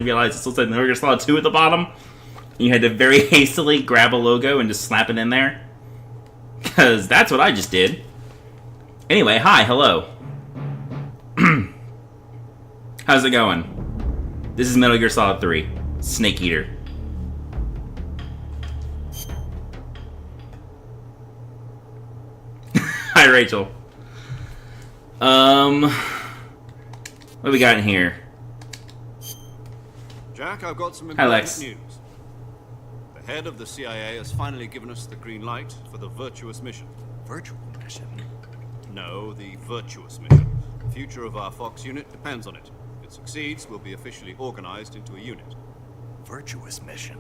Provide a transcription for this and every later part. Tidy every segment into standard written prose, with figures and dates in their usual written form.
realized it still said Metal Gear Solid 2 at the bottom. You had to very hastily grab a logo and just slap it in there. Because that's what I just did. Anyway, hi, hello. How's it going? This is Metal Gear Solid 3. Snake Eater. Hi, Rachel. What do we got in here? Jack, I've got some Hi, important Lex. news. The head of the CIA has finally given us the green light for the Virtuous Mission. Virtual mission? No, the Virtuous Mission. The future of our Fox unit depends on it. If it succeeds, we'll be officially organized into a unit. Virtuous mission?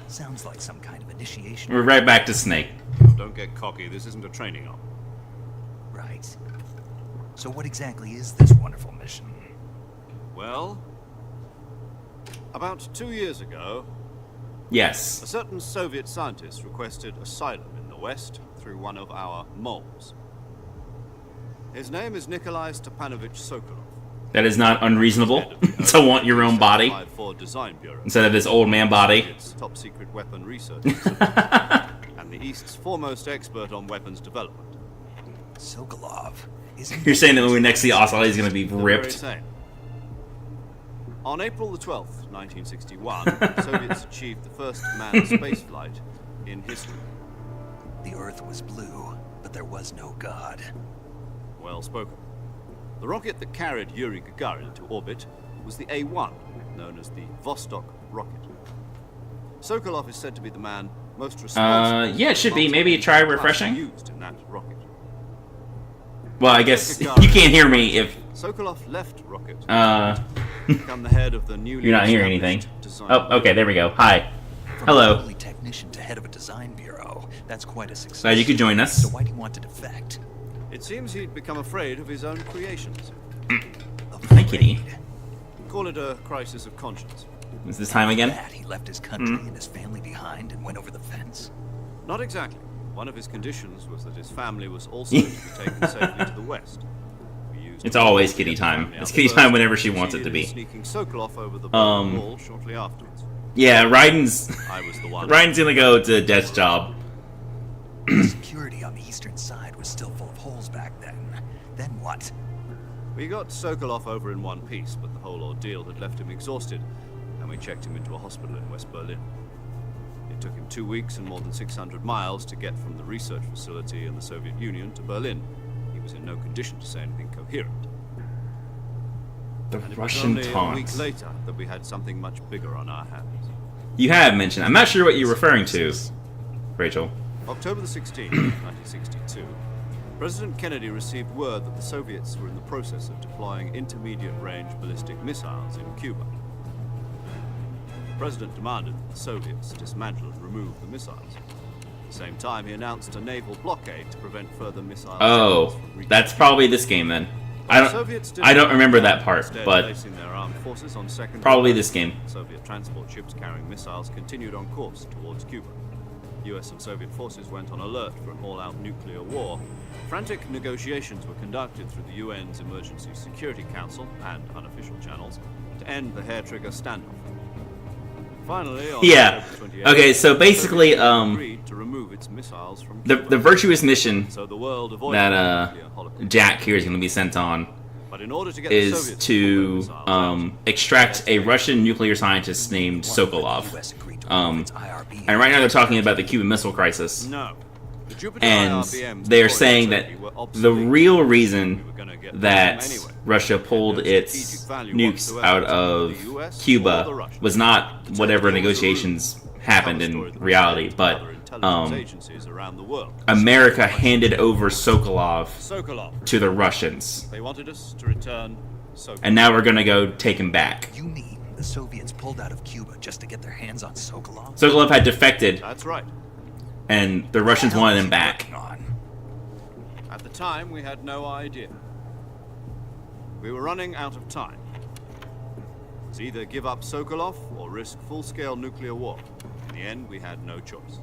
Sounds like some kind of initiation. We're right back to Snake. Now, don't get cocky, this isn't a training op. Right. So what exactly is this wonderful mission? Well, about 2 years ago, Yes. a certain Soviet scientist requested asylum in the West through one of our moles. His name is Nikolai Stepanovich Sokolov. That is not unreasonable to want your own body 754 Design Bureau, instead of this old man body. Soviet's top secret weapon research and the East's foremost expert on weapons development. Sokolov? Isn't You're saying that when we next see Ocelot, he's going to be The very ripped? same. On April the 12th, 1961, the Soviets achieved the first manned spaceflight in history. the Earth was blue, but there was no God? Well spoken. The rocket that carried Yuri Gagarin to orbit was the A-1, known as the Vostok rocket. Sokolov is said to be the man most responsible. Yeah, it should be. Maybe try refreshing. Used in that rocket. Well, I guess you can't hear me if, Sokolov left rocket. you're Become the head of the newly not hearing anything. established design Oh, okay, there we go. Hi. From Hello. a lowly technician to head of a design bureau. That's quite a success. Glad you could join us. So why do you want to defect? It seems he'd become afraid of his own creations. Hi, kitty. Call it a crisis of conscience. Is this time again? That he left his country and his family behind and went over the fence. Not exactly. One of his conditions was that his family was also to be taken safely to the west. We used It's always kitty time. It's kitty time whenever she wants it to be. Sneaking Sokolov over the wall shortly afterwards. Yeah, Raiden's I was the one. Raiden's gonna go to death's job. Security on the eastern side was still full of holes back then. Then what? We got Sokolov over in one piece, but the whole ordeal had left him exhausted, and we checked him into a hospital in West Berlin. It took him 2 weeks and more than 600 miles to get from the research facility in the Soviet Union to Berlin. He was in no condition to say anything coherent. The And it was Russian only a week taunts. later that we had something much bigger on our hands. You have mentioned. I'm not sure what you're referring to, Rachel. October the 16th, 1962, President Kennedy received word that the Soviets were in the process of deploying intermediate-range ballistic missiles in Cuba. The President demanded that the Soviets dismantle and remove the missiles. At the same time, he announced a naval blockade to prevent further missile Oh, attacks from reaching that's probably this game then. The Soviets didn't I don't remember that part, instead but placing their armed forces on secondary probably lines. this game. Soviet transport ships carrying missiles continued on course towards Cuba. US and Soviet forces went on alert for an all-out nuclear war. Frantic negotiations were conducted through the UN's Emergency Security Council and unofficial channels to end the hair-trigger standoff. Finally, on Yeah. October 28th, Okay, so the basically, Soviet agreed to remove its missiles from the Cuba. Virtuous Mission So the world avoided that the nuclear holocaust. Jack here is going to be sent on But in order to get the is Soviets to pull their missiles out, extract a Russian nuclear scientist named Sokolov. The US agreed to remove its IRB. And right now they're talking about the Cuban Missile Crisis. No. The Jupiter And IRBMs they're deployed saying in that Turkey were the obsolete. real We reason were gonna get that them anyway. Russia pulled No its strategic value nukes whatsoever out to of the US or the Cuba Russians. was not whatever Turkey was a negotiations ruse. happened Tell the in story that we reality, told but other intelligence agencies around the world. America handed over Sokolov Sokolov. to the Russians. They wanted us to return Sokolov. And now we're gonna go take him back. You mean the Soviets pulled out of Cuba just to get their hands on Sokolov? Sokolov had defected, That's right. and the Russians What wanted was him he back. working on? At the time, we had no idea. We were running out of time. It was either give up Sokolov or risk full-scale nuclear war. In the end, we had no choice.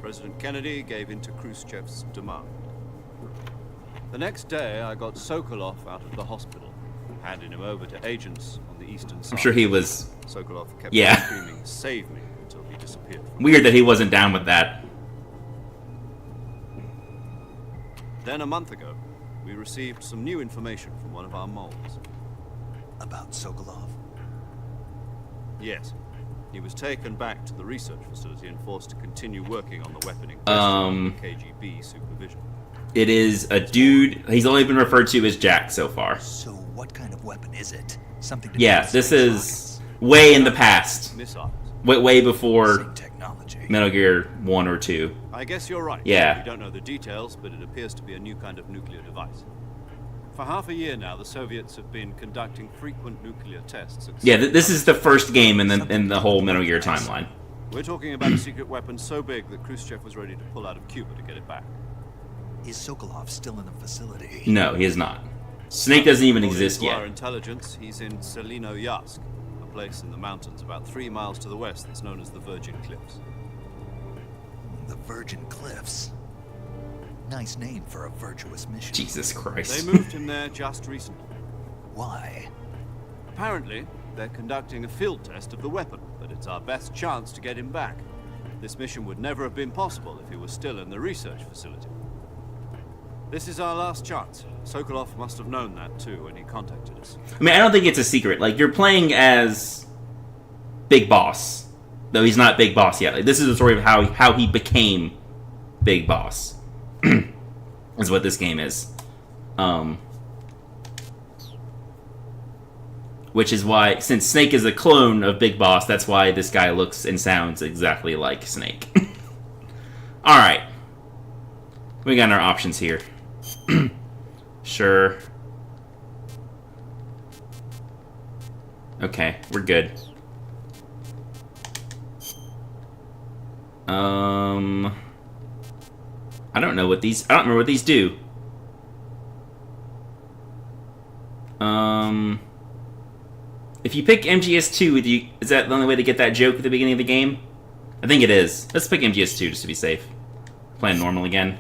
President Kennedy gave in to Khrushchev's demand. The next day, I got Sokolov out of the hospital, handing him over to agents on the eastern side. I'm sure he was Sokolov kept Yeah. screaming, "Save me," until he disappeared. weird that he wasn't down with that. Then a month ago, we received some new information from one of our moles. About Sokolov? Yes. He was taken back to the research facility and forced to continue working on the weapon in question under KGB supervision. It is a dude. He's only been referred to as Jack so far. So what kind of weapon is it? Something to Yeah, do with this space is rockets? way in the past. Missiles. Way before Same technology. Metal Gear 1 or 2. I guess you're right. Yeah. We don't know the details, but it appears to be a new kind of nuclear device. For half a year now, the Soviets have been conducting frequent nuclear tests. At Yeah, this is the first game in the whole Metal Gear timeline. We're talking about a secret weapon so big that Khrushchev was ready to pull out of Cuba to get it back. Is Sokolov still in the facility? No, he is not. Snake doesn't even According exist to our yet. intelligence, he's in Selino Yask, a place in the mountains about 3 miles to the west that's known as the Virgin Cliffs. The Virgin Cliffs. Nice name for a virtuous mission. Jesus They Christ. moved him there just recently. Why? Apparently, they're conducting a field test of the weapon, but it's our best chance to get him back. This mission would never have been possible if he was still in the research facility. This is our last chance. Sokolov must have known that too when he contacted us. I mean, I don't think it's a secret. Like, you're playing as Big Boss, though he's not Big Boss yet. Like, this is the story of how he became Big Boss. Is what this game is. Which is why, since Snake is a clone of Big Boss, that's why this guy looks and sounds exactly like Snake. Alright. We got our options here. Sure. Okay, we're good. I don't know what these... I don't remember what these do. If you pick MGS2, is that the only way to get that joke at the beginning of the game? I think it is. Let's pick MGS2 just to be safe. Playing normal again.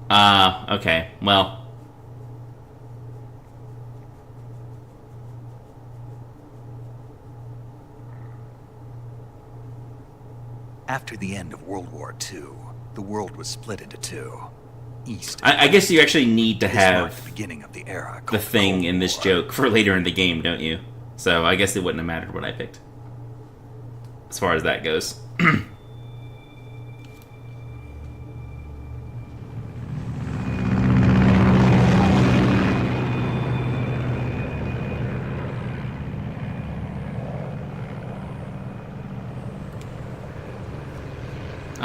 Okay. Well. After the end of World War II, the world was split into two. East. I guess you actually need to This marked have the beginning of the era the called thing Cold in this War. joke for later in the game, don't you? So I guess it wouldn't have mattered what I picked. As far as that goes.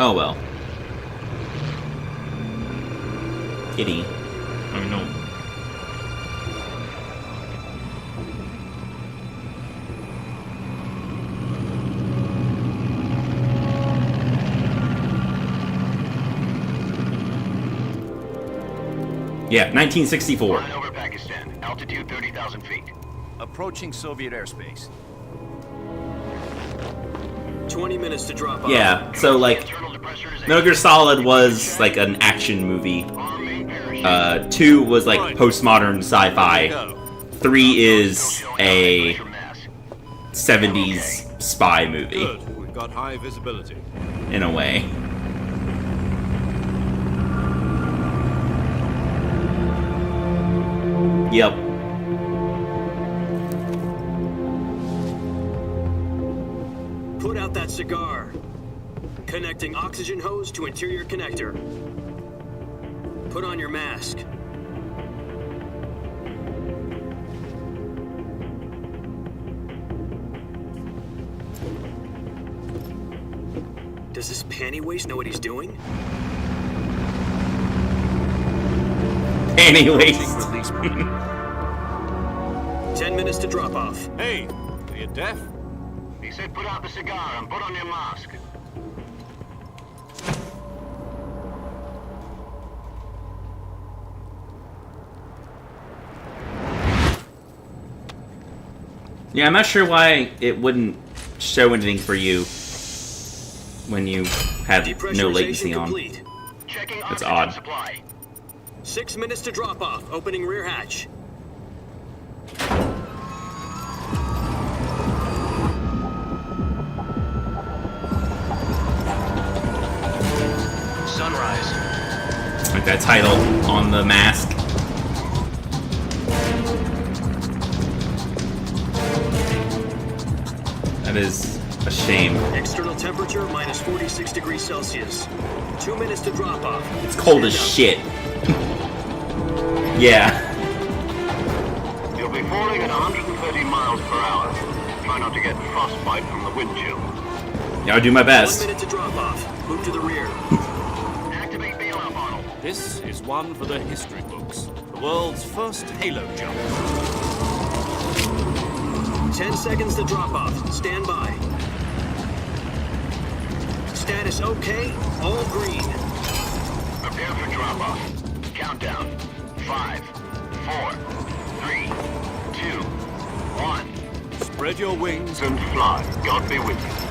Oh well. Kitty. Oh no. Yeah, 1964. Flying over Pakistan, altitude 30,000 feet. Approaching Soviet airspace. 20 minutes to drop off. Yeah, so like, Internal depressors. Metal Gear Solid was like an action movie. Arm main parachute. 2 was like postmodern sci-fi. Go. 3 is a Pressure mass. 70s spy movie, Good. We've got high visibility. in a way. Yep. Put out that cigar. Connecting oxygen hose to interior connector. Put on your mask. Does this panty waste know what he's doing? Anyways. Release point. 10 minutes to drop off. Hey, are you deaf? He said put out the cigar and put on your mask. Yeah, I'm not sure why it wouldn't show anything for you when you have no latency Depressurization on. complete. Checking That's oxygen odd. supply. 6 minutes to drop off. Opening rear hatch. that title on the mask. That is a shame. External temperature minus 46 degrees Celsius. 2 minutes to drop off. It's cold as shit. Yeah. You'll be falling at 130 miles per hour. Try not to get frostbite from the wind chill. Yeah, I'll do my 1 best. minute to drop off. Move to the rear. Activate bailout bottle. This is one for the history books. The world's first halo jump. 10 seconds to drop off. Stand by. Status okay. All green. Prepare for drop-off. Countdown. 5, 4, 3, 2, 1. Spread your wings And fly. God be with you.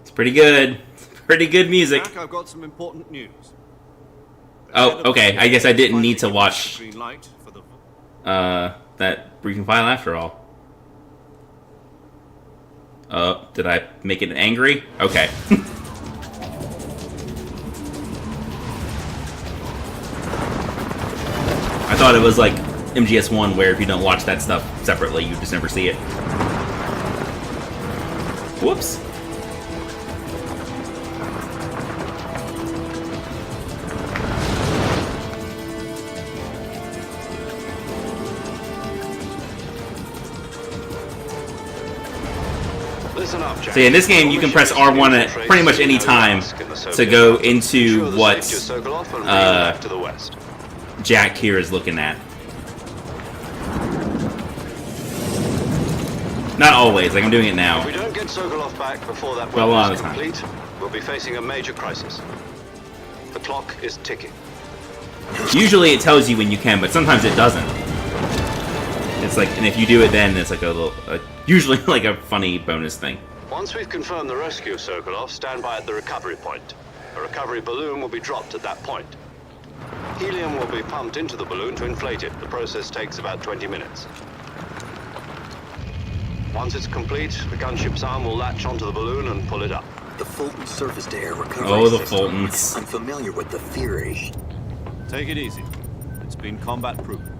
It's pretty good. Pretty good music. Jack, I've got some important news. Oh, okay. I guess I didn't need to watch Green light for the that briefing file after all. Did I make it angry? Okay. I thought it was like MGS1 where if you don't watch that stuff separately, you just never see it. Whoops. Listen up, Jack. So yeah, in this game, you can press R1 at pretty much any time to go into what to the west. Jack here is looking at. Not always, like I'm doing it If now. we don't get Sokolov back before that Well, a lot weapon is of the time. complete, we'll be facing a major crisis. The clock is ticking. Usually it tells you when you can, but sometimes it doesn't. It's like, and if you do it then, it's like a little, usually like a funny bonus thing. Once we've confirmed the rescue of Sokolov, stand by at the recovery point. A recovery balloon will be dropped at that point. Helium will be pumped into the balloon to inflate it. The process takes about 20 minutes. Once it's complete, the gunship's arm will latch onto the balloon and pull it up. The Fulton surface-to-air recovery Oh, the system. Fultons. I'm familiar with the theory. Take it easy. It's been combat proven.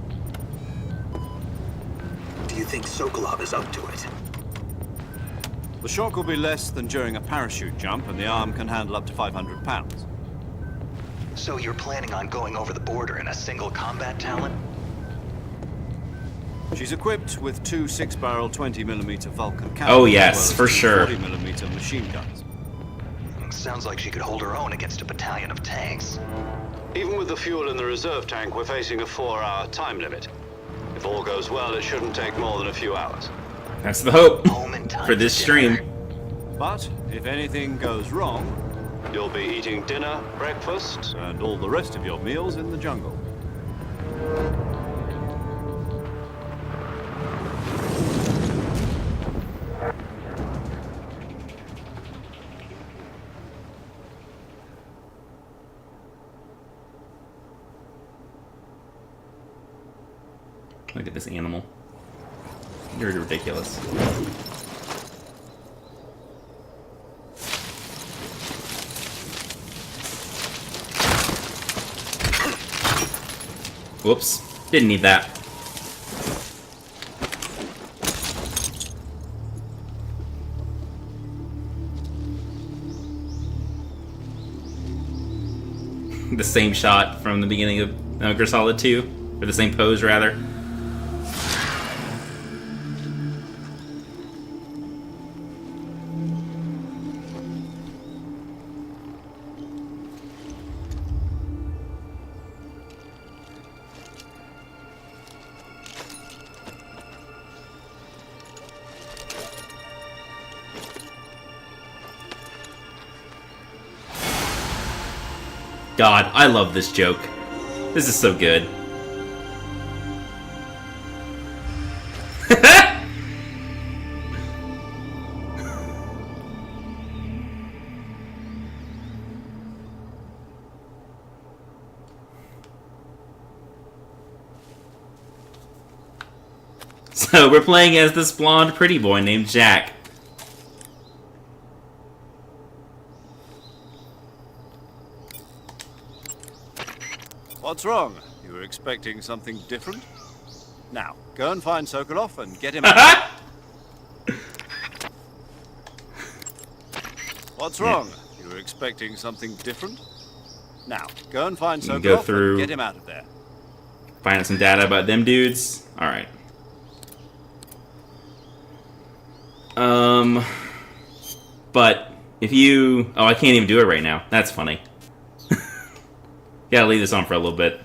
Do you think Sokolov is up to it? The shock will be less than during a parachute jump, and the arm can handle up to 500 pounds. So you're planning on going over the border in a single combat Talon? She's equipped with two 6-barrel 20mm Vulcan cannons. Oh, yes, as well for as two sure. 40mm machine guns. Sounds like she could hold her own against a battalion of tanks. Even with the fuel in the reserve tank, we're facing a 4-hour time limit. If all goes well, it shouldn't take more than a few hours. That's the hope Home in time for this dinner. stream. But if anything goes wrong, You'll be eating dinner, breakfast. and all the rest of your meals in the jungle. Look at this animal. You're ridiculous. Whoops. Didn't need that. The same shot from the beginning of Metal Gear Solid 2. Or the same pose, rather. God, I love this joke. This is so good. So we're playing as this blonde pretty boy named Jack. What's wrong? You were expecting something different? Now, go and find Sokolov and get him out. What's wrong? You were expecting something different? Now, go and find can go Sokolov through- and get him out of there. Find out some data about them dudes. Alright. But if you... Oh, I can't even do it right now. That's funny. Gotta leave this on for a little bit.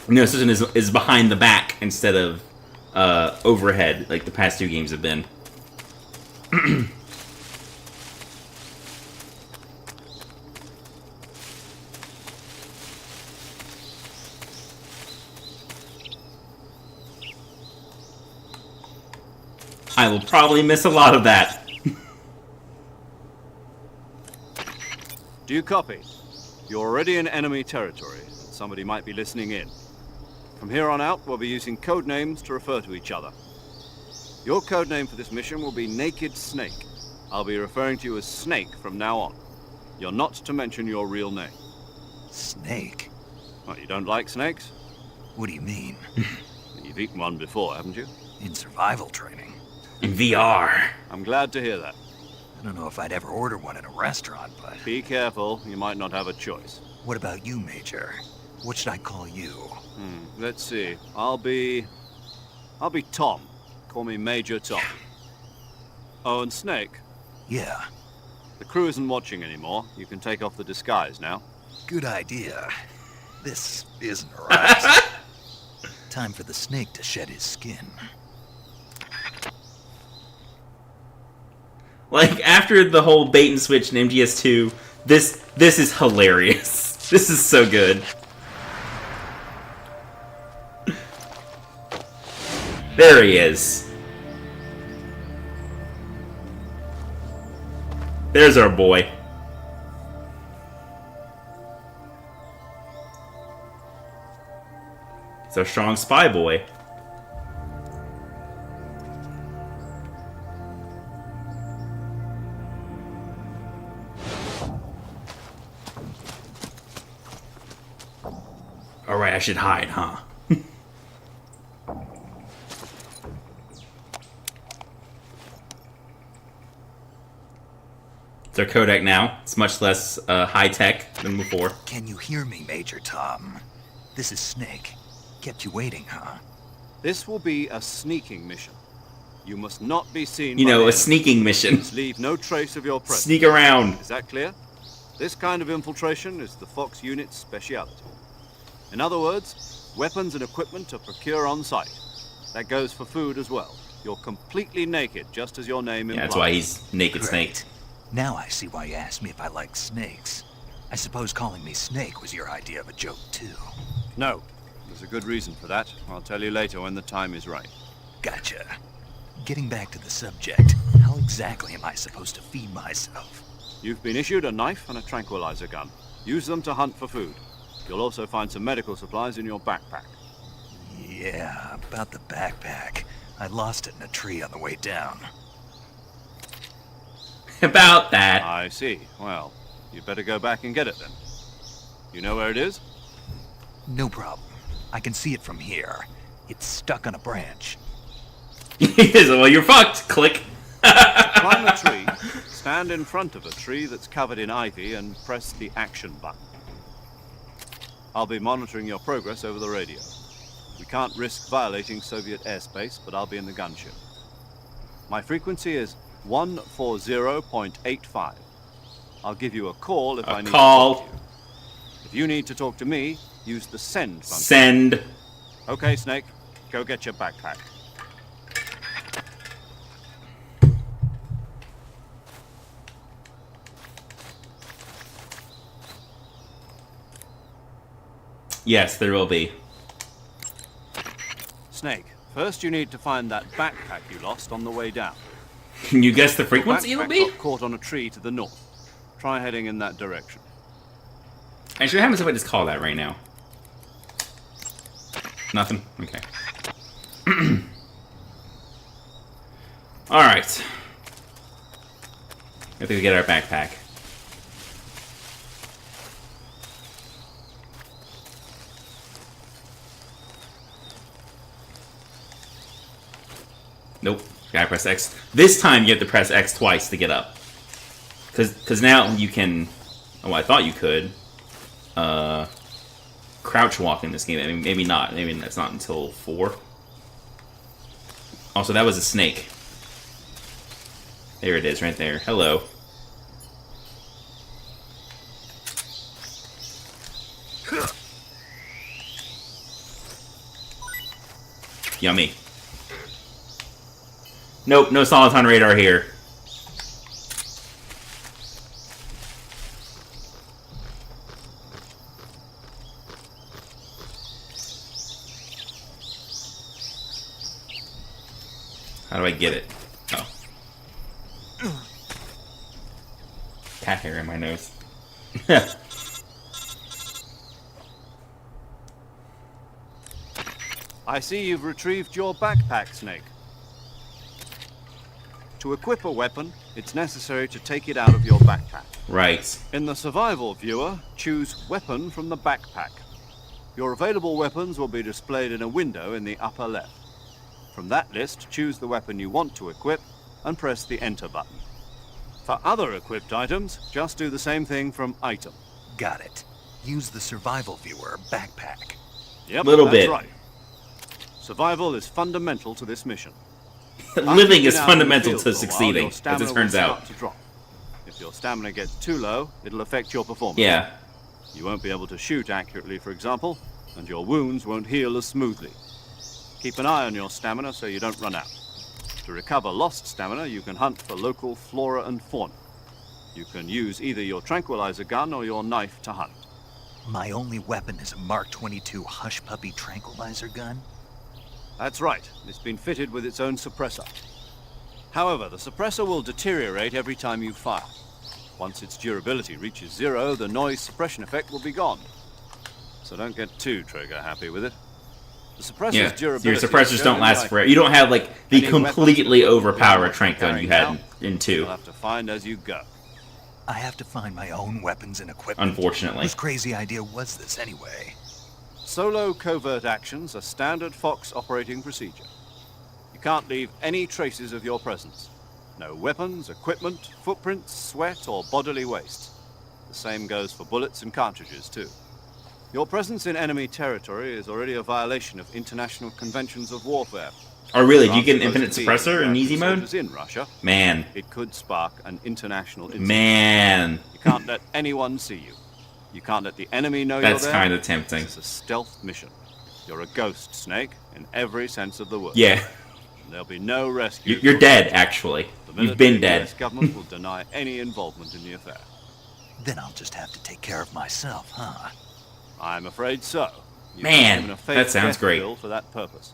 No, this is behind the back instead of overhead, like the past two games have been. I will probably miss a lot of that. Do you copy? You're already in enemy territory. Somebody might be listening in. From here on out, we'll be using code names to refer to each other. Your code name for this mission will be Naked Snake. I'll be referring to you as Snake from now on. You're not to mention your real name. Snake? What, you don't like snakes? What do you mean? You've eaten one before, haven't you? In survival training? In VR. I'm glad to hear that. I don't know if I'd ever order one in a restaurant, but... Be careful, you might not have a choice. What about you, Major? What should I call you? Let's see. I'll be Tom. Call me Major Tom. Oh, and Snake. Yeah, The crew isn't watching anymore. You can take off the disguise now. good idea. This isn't right. Time for the snake to shed his skin. Like, after the whole bait and switch in MGS2, this is hilarious. This is so good. There he is. There's our boy. It's our strong spy boy. Alright, I should hide, huh? It's our codec now. It's much less high-tech than before. Can you hear me, Major Tom? This is Snake. Kept you waiting, huh? This will be a sneaking mission. You must not be seen You by know, the a enemy. sneaking mission. Must leave no trace of your presence. Sneak around. Is that clear? This kind of infiltration is the Fox unit's speciality. In other words, weapons and equipment are procured on site. That goes for food as well. You're completely naked, just as your name implies. Yeah, that's why he's Naked Snake. Great. Now I see why you asked me if I like snakes. I suppose calling me Snake was your idea of a joke, too. No. There's a good reason for that. I'll tell you later when the time is right. Gotcha. Getting back to the subject, how exactly am I supposed to feed myself? You've been issued a knife and a tranquilizer gun. Use them to hunt for food. You'll also find some medical supplies in your backpack. Yeah, about the backpack. I lost it in a tree on the way down. About that. I see. Well, you'd better go back and get it then. You know where it is? No problem. I can see it from here. It's stuck on a branch. Well, you're fucked. Click. Climb a tree, stand in front of a tree that's covered in ivy, and press the action button. I'll be monitoring your progress over the radio. We can't risk violating Soviet airspace, but I'll be in the gunship. My frequency is 140.85. I'll give you a call if I need to talk to you. If you need to talk to me, use the send function. Send. Okay, Snake, go get your backpack. Yes, there will be. Snake, first you need to find that backpack you lost on the way down. Can you guess the Your frequency it'll backpack be? got caught on a tree to the north. Try heading in that direction. Actually, what happens if I just call that right now? Nothing? Okay. Alright. I think we get our backpack. Nope. Gotta press X. This time you have to press X twice to get up. Cause now you can... Oh, I thought you could. Crouch walk in this game. I mean, maybe not. Maybe that's not until 4. Also, that was a snake. There it is, right there. Hello. Yummy. Nope, no Soliton radar here. How do I get it? Oh. Cat hair in my nose. I see you've retrieved your backpack, Snake. To equip a weapon, it's necessary to take it out of your backpack. Right. In the survival viewer, choose Weapon from the backpack. Your available weapons will be displayed in a window in the upper left. From that list, choose the weapon you want to equip and press the Enter button. For other equipped items, just do the same thing from Item. Got it. Use the survival viewer backpack. Yep, Little that's bit. right. Survival is fundamental to this mission. Living is After you've been out in the fundamental field to for a while, succeeding, your as stamina it turns will out. start to drop. If your stamina gets too low, it'll affect your performance. Yeah. You won't be able to shoot accurately, for example, and your wounds won't heal as smoothly. Keep an eye on your stamina so you don't run out. To recover lost stamina, you can hunt for local flora and fauna. You can use either your tranquilizer gun or your knife to hunt. My only weapon is a Mark 22 Hush Puppy tranquilizer gun? That's right. It's been fitted with its own suppressor. However, the suppressor will deteriorate every time you fire. Once its durability reaches 0, the noise suppression effect will be gone. So don't get too trigger happy with it. The suppressor's Yeah. durability Your suppressors is don't shown last in forever. You don't have, like, the Any weapons completely that overpowered you're trank gun you carrying had now, in 2. You'll have to find as you go. I have to find my own weapons and equipment. Unfortunately. Whose crazy idea was this anyway? Solo covert actions are standard Fox operating procedure. You can't leave any traces of your presence. No weapons, equipment, footprints, sweat, or bodily waste. The same goes for bullets and cartridges, too. Your presence in enemy territory is already a violation of international conventions of warfare. Oh, really? Do you France get an supposed infinite to be suppressor in American easy mode? soldiers in Russia, Man. it could spark an international incident. Man. You can't let anyone see you. You can't let the enemy know That's you're there. kind of tempting. It's a stealth mission. You're a ghost, Snake, in every sense of the word. Yeah. There'll be no rescue. You're dead, actually. The You've been military dead. US government will deny any involvement in the affair. Then I'll just have to take care of myself, huh? I'm afraid so. You've Man, been given a fake that sounds death great. bill for that purpose.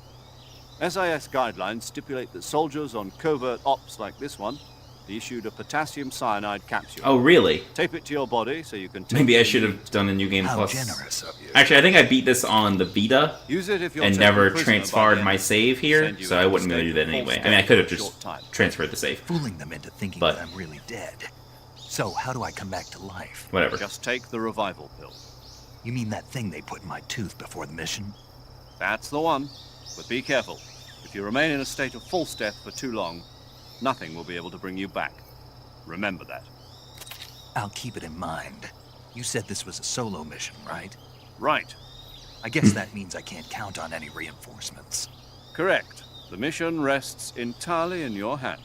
SIS guidelines stipulate that soldiers on covert ops like this one be issued a potassium cyanide capsule. Oh, really? Tape it to your body so you can take Maybe I it should in. have done a New Game How Plus. generous of you. Actually, I think I beat this on the Vita Use it if you're and taken never prisoner by transferred the my enemy. save here, Send you so I into wouldn't be able to do that state anyway. full I mean, I could have for a just short time. transferred the save. Fooling them into thinking But- that I'm really dead. So, how do I come back to life? Whatever. Just take the revival pill. You mean that thing they put in my tooth before the mission? That's the one. But be careful. If you remain in a state of false death for too long, nothing will be able to bring you back. Remember that. I'll keep it in mind. You said this was a solo mission, right? Right. I guess that means I can't count on any reinforcements. Correct. The mission rests entirely in your hands.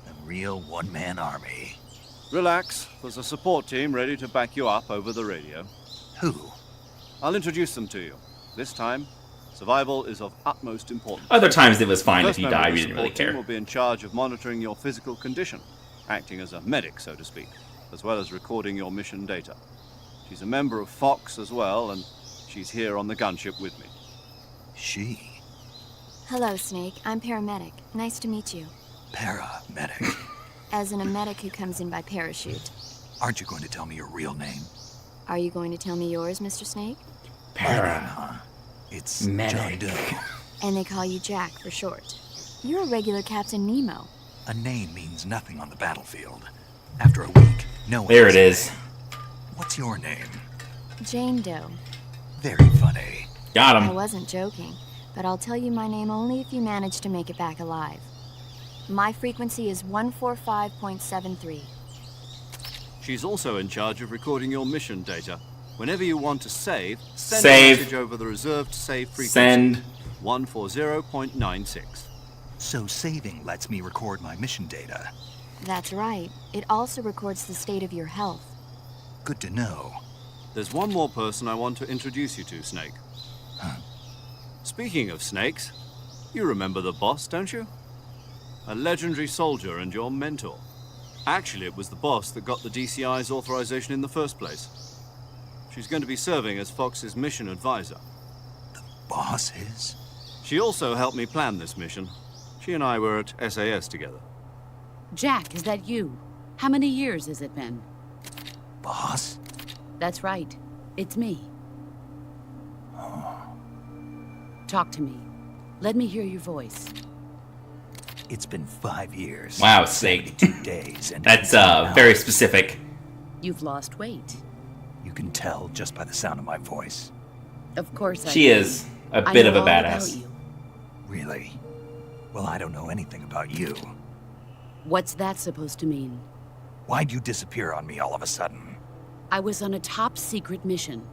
A real one-man army. Relax. There's a support team ready to back you up over the radio. Who? I'll introduce them to you. This time, survival is of utmost importance. Other times it was fine if First you member of died, the we didn't really support team care. will be in charge of monitoring your physical condition, acting as a medic, so to speak, as well as recording your mission data. She's a member of Fox as well, and she's here on the gunship with me. She. Hello, Snake. I'm paramedic. Nice to meet you. Paramedic. As in a medic who comes in by parachute. Aren't you going to tell me your real name? Are you going to tell me yours, Mr. Snake? Huh? It's Medic. John Doe. And they call you Jack for short. You're a regular Captain Nemo. A name means nothing on the battlefield. After a week, no one There has it a is. name. What's your name? Jane Doe. Very funny. Got I him. wasn't joking, but I'll tell you my name only if you manage to make it back alive. My frequency is 145.73. She's also in charge of recording your mission data. Whenever you want to save, send Save. a message over the reserved save frequency. Send. 140.96. So saving lets me record my mission data. That's right. It also records the state of your health. Good to know. There's one more person I want to introduce you to, Snake. Huh. Speaking of snakes, you remember the boss, don't you? A legendary soldier and your mentor. Actually, it was the boss that got the DCI's authorization in the first place. She's going to be serving as Fox's mission advisor. Boss is? She also helped me plan this mission. She and I were at SAS together. Jack, is that you? How many years has it been? Boss? That's right. It's me. Talk to me. Let me hear your voice. It's been 5 years. Wow, Snake. 72 days. And That's everything very else. specific. You've lost weight. You can tell just by the sound of my voice. Of course I She can. is a I bit know of a all about badass. you. Really? Well, I don't know anything about you. What's that supposed to mean? Why'd you disappear on me all of a sudden? I was on a top secret mission.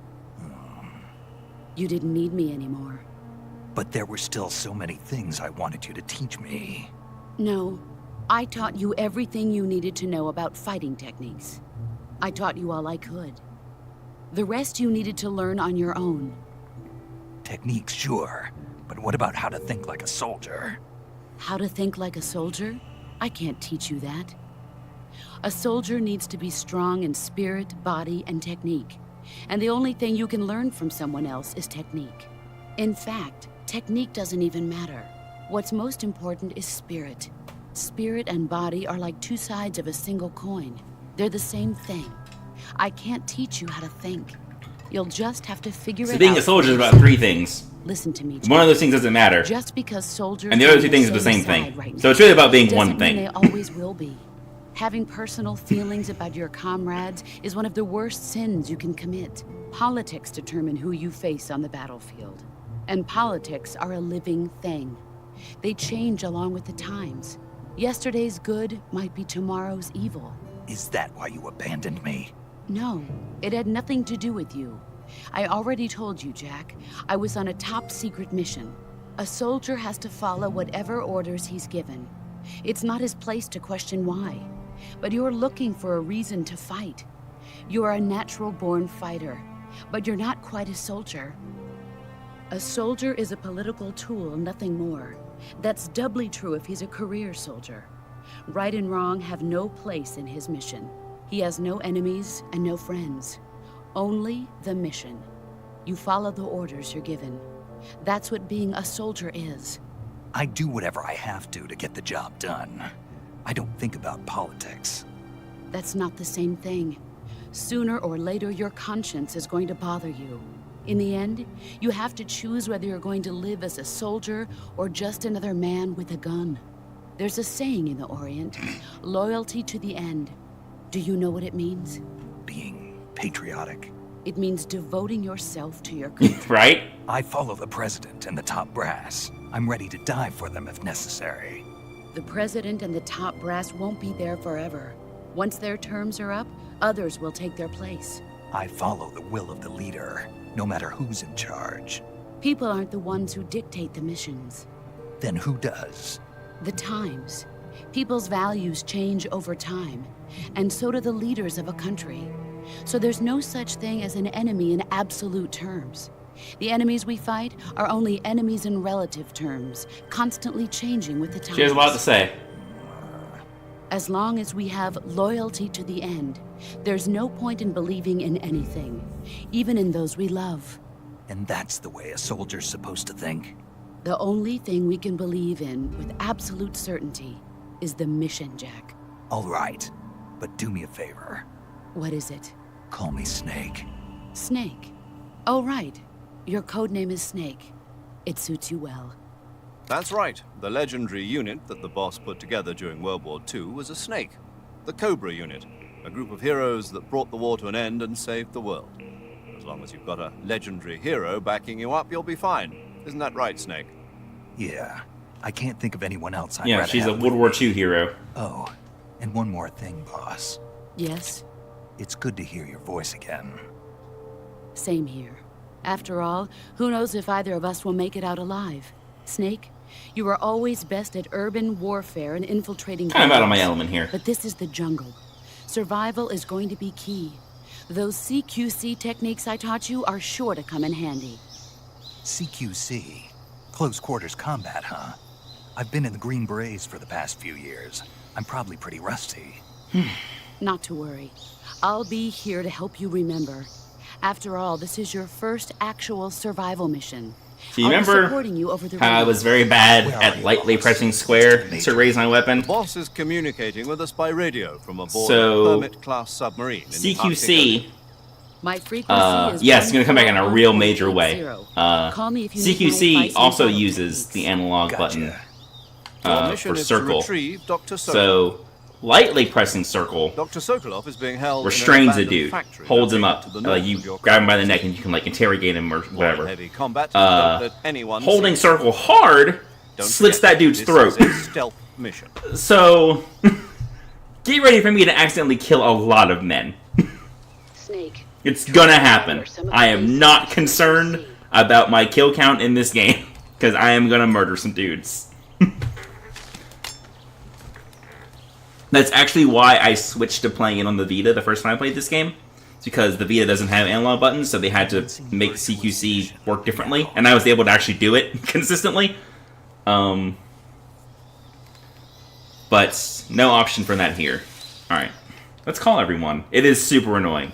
You didn't need me anymore. But there were still so many things I wanted you to teach me. No, I taught you everything you needed to know about fighting techniques. I taught you all I could. The rest you needed to learn on your own. Techniques, sure. But what about how to think like a soldier? How to think like a soldier? I can't teach you that. A soldier needs to be strong in spirit, body, and technique. And the only thing you can learn from someone else is technique. In fact, technique doesn't even matter. What's most important is spirit. Spirit and body are like two sides of a single coin. They're the same thing. I can't teach you how to think. You'll just have to figure it So out. being a soldier is about three things. Listen to me, One of those things doesn't matter. Just because soldiers And the other are two on things are the same side thing. right So now it's really about being doesn't one mean thing. They always will be. Having personal feelings about your comrades is one of the worst sins you can commit. Politics determine who you face on the battlefield. And politics are a living thing. They change along with the times. Yesterday's good might be tomorrow's evil. Is that why you abandoned me? No, it had nothing to do with you. I already told you, Jack. I was on a top secret mission. A soldier has to follow whatever orders he's given. It's not his place to question why. But you're looking for a reason to fight. You're a natural-born fighter, but you're not quite a soldier. A soldier is a political tool, nothing more. That's doubly true if he's a career soldier. Right and wrong have no place in his mission. He has no enemies and no friends. Only the mission. You follow the orders you're given. That's what being a soldier is. I do whatever I have to get the job done. I don't think about politics. That's not the same thing. Sooner or later, your conscience is going to bother you. In the end, you have to choose whether you're going to live as a soldier or just another man with a gun. There's a saying in the Orient, loyalty to the end. Do you know what it means? Being patriotic. It means devoting yourself to your country. Right? I follow the president and the top brass. I'm ready to die for them if necessary. The president and the top brass won't be there forever. Once their terms are up, others will take their place. I follow the will of the leader, no matter who's in charge. People aren't the ones who dictate the missions. Then who does? The times. People's values change over time, and so do the leaders of a country. So there's no such thing as an enemy in absolute terms. The enemies we fight are only enemies in relative terms, constantly changing with the times. She has a lot to say. As long as we have loyalty to the end, there's no point in believing in anything, even in those we love. And that's the way a soldier's supposed to think? The only thing we can believe in with absolute certainty is the mission, Jack. All right, but do me a favor. What is it? Call me Snake. Snake. Oh, right. Your code name is Snake. It suits you well. That's right. The legendary unit that the boss put together during World War II was a snake. The Cobra unit. A group of heroes that brought the war to an end and saved the world. As long as you've got a legendary hero backing you up, you'll be fine. Isn't that right, Snake? Yeah, I can't think of anyone else I'd Yeah, rather she's a have World with War me. II hero. Oh, and one more thing, boss. Yes? It's good to hear your voice again. Same here. After all, who knows if either of us will make it out alive? Snake, you are always best at urban warfare and infiltrating... I'm out of my villages. element here. But this is the jungle. Survival is going to be key. Those CQC techniques I taught you are sure to come in handy. CQC? Close quarters combat, huh? I've been in the Green Berets for the past few years. I'm probably pretty rusty. Not to worry. I'll be here to help you remember. After all, this is your first actual survival mission. Do you I'll be remember supporting you over the how I radio. was very bad Where are at you, lightly boss? pressing square to raise my weapon? The boss is communicating with us by radio from aboard So, a Hermit-class submarine in the Arctic CQC, Ocean. My frequency is yes, it's gonna come back in a real major way. 1480. Call me if you need my CQC advice on also battle uses the techniques. analog button Your mission for is to circle. retrieve Dr. Sokolov. So, lightly pressing circle Dr. Sokolov is being held restrains in a an abandoned dude, factory holds him located up. to the north You of your grab him by the complex. neck and you can like interrogate him or While in whatever. heavy combat, don't let anyone Holding see you. circle hard Don't slits forget, that dude's this throat. is a stealth mission. So, get ready for me to accidentally kill a lot of men. Snake. It's gonna happen. I am not concerned about my kill count in this game, because I am gonna murder some dudes. That's actually why I switched to playing it on the Vita the first time I played this game. It's because the Vita doesn't have analog buttons, so they had to make CQC work differently, and I was able to actually do it consistently. But no option for that here. Alright, let's call everyone. It is super annoying.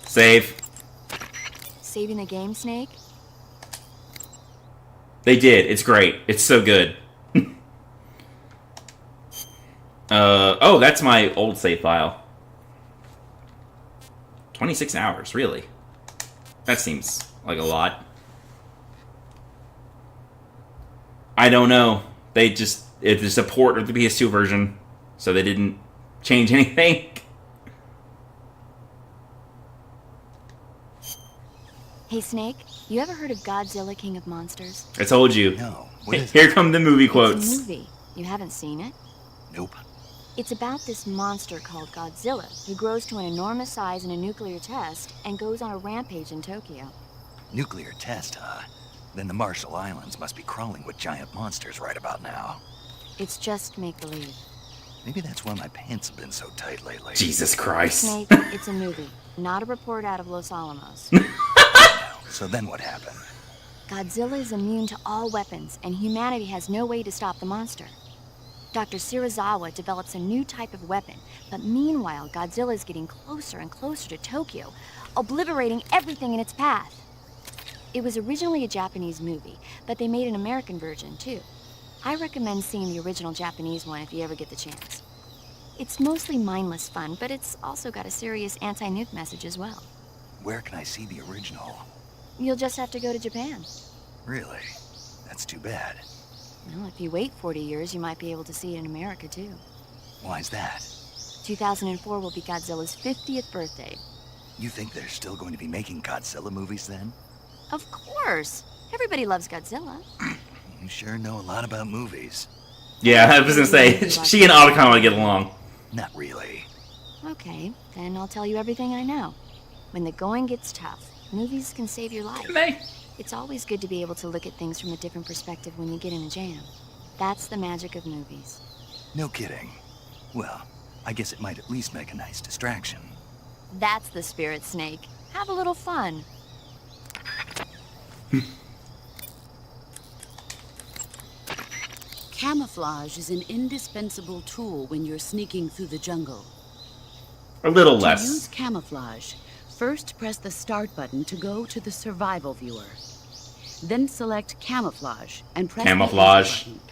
Save. Saving the game, Snake? They did. It's great. It's so good. Oh, that's my old save file. 26 hours, really? That seems like a lot. I don't know. They just... It's a support of the PS2 version, so they didn't change anything. Hey, Snake, you ever heard of Godzilla, King of Monsters? I told you. No, what is Here it? come the movie It's quotes. a movie. You haven't seen it? Nope. It's about this monster called Godzilla, who grows to an enormous size in a nuclear test and goes on a rampage in Tokyo. Nuclear test, huh? Then the Marshall Islands must be crawling with giant monsters right about now. It's just make-believe. Maybe that's why my pants have been so tight lately. Jesus Christ. Snake, it's a movie, not a report out of Los Alamos. So then what happened? Godzilla is immune to all weapons, and humanity has no way to stop the monster. Dr. Shirazawa develops a new type of weapon, but meanwhile, Godzilla is getting closer and closer to Tokyo, obliterating everything in its path. It was originally a Japanese movie, but they made an American version, too. I recommend seeing the original Japanese one if you ever get the chance. It's mostly mindless fun, but it's also got a serious anti-nuke message as well. Where can I see the original? You'll just have to go to Japan. Really? That's too bad. Well, if you wait 40 years, you might be able to see it in America, too. Why's that? 2004 will be Godzilla's 50th birthday. You think they're still going to be making Godzilla movies then? Of course! Everybody loves Godzilla. You sure know a lot about movies. Yeah, I was gonna say, she and Otacon would get along. Not really. Okay, then I'll tell you everything I know. When the going gets tough, movies can save your life. May. It's always good to be able to look at things from a different perspective when you get in a jam. That's the magic of movies. No kidding. Well, I guess it might at least make a nice distraction. That's the spirit, Snake. Have a little fun. Camouflage is an indispensable tool when you're sneaking through the jungle. A little To use less. camouflage, first press the start button to go to the survival viewer. Then select camouflage and press Camouflage. the enter button.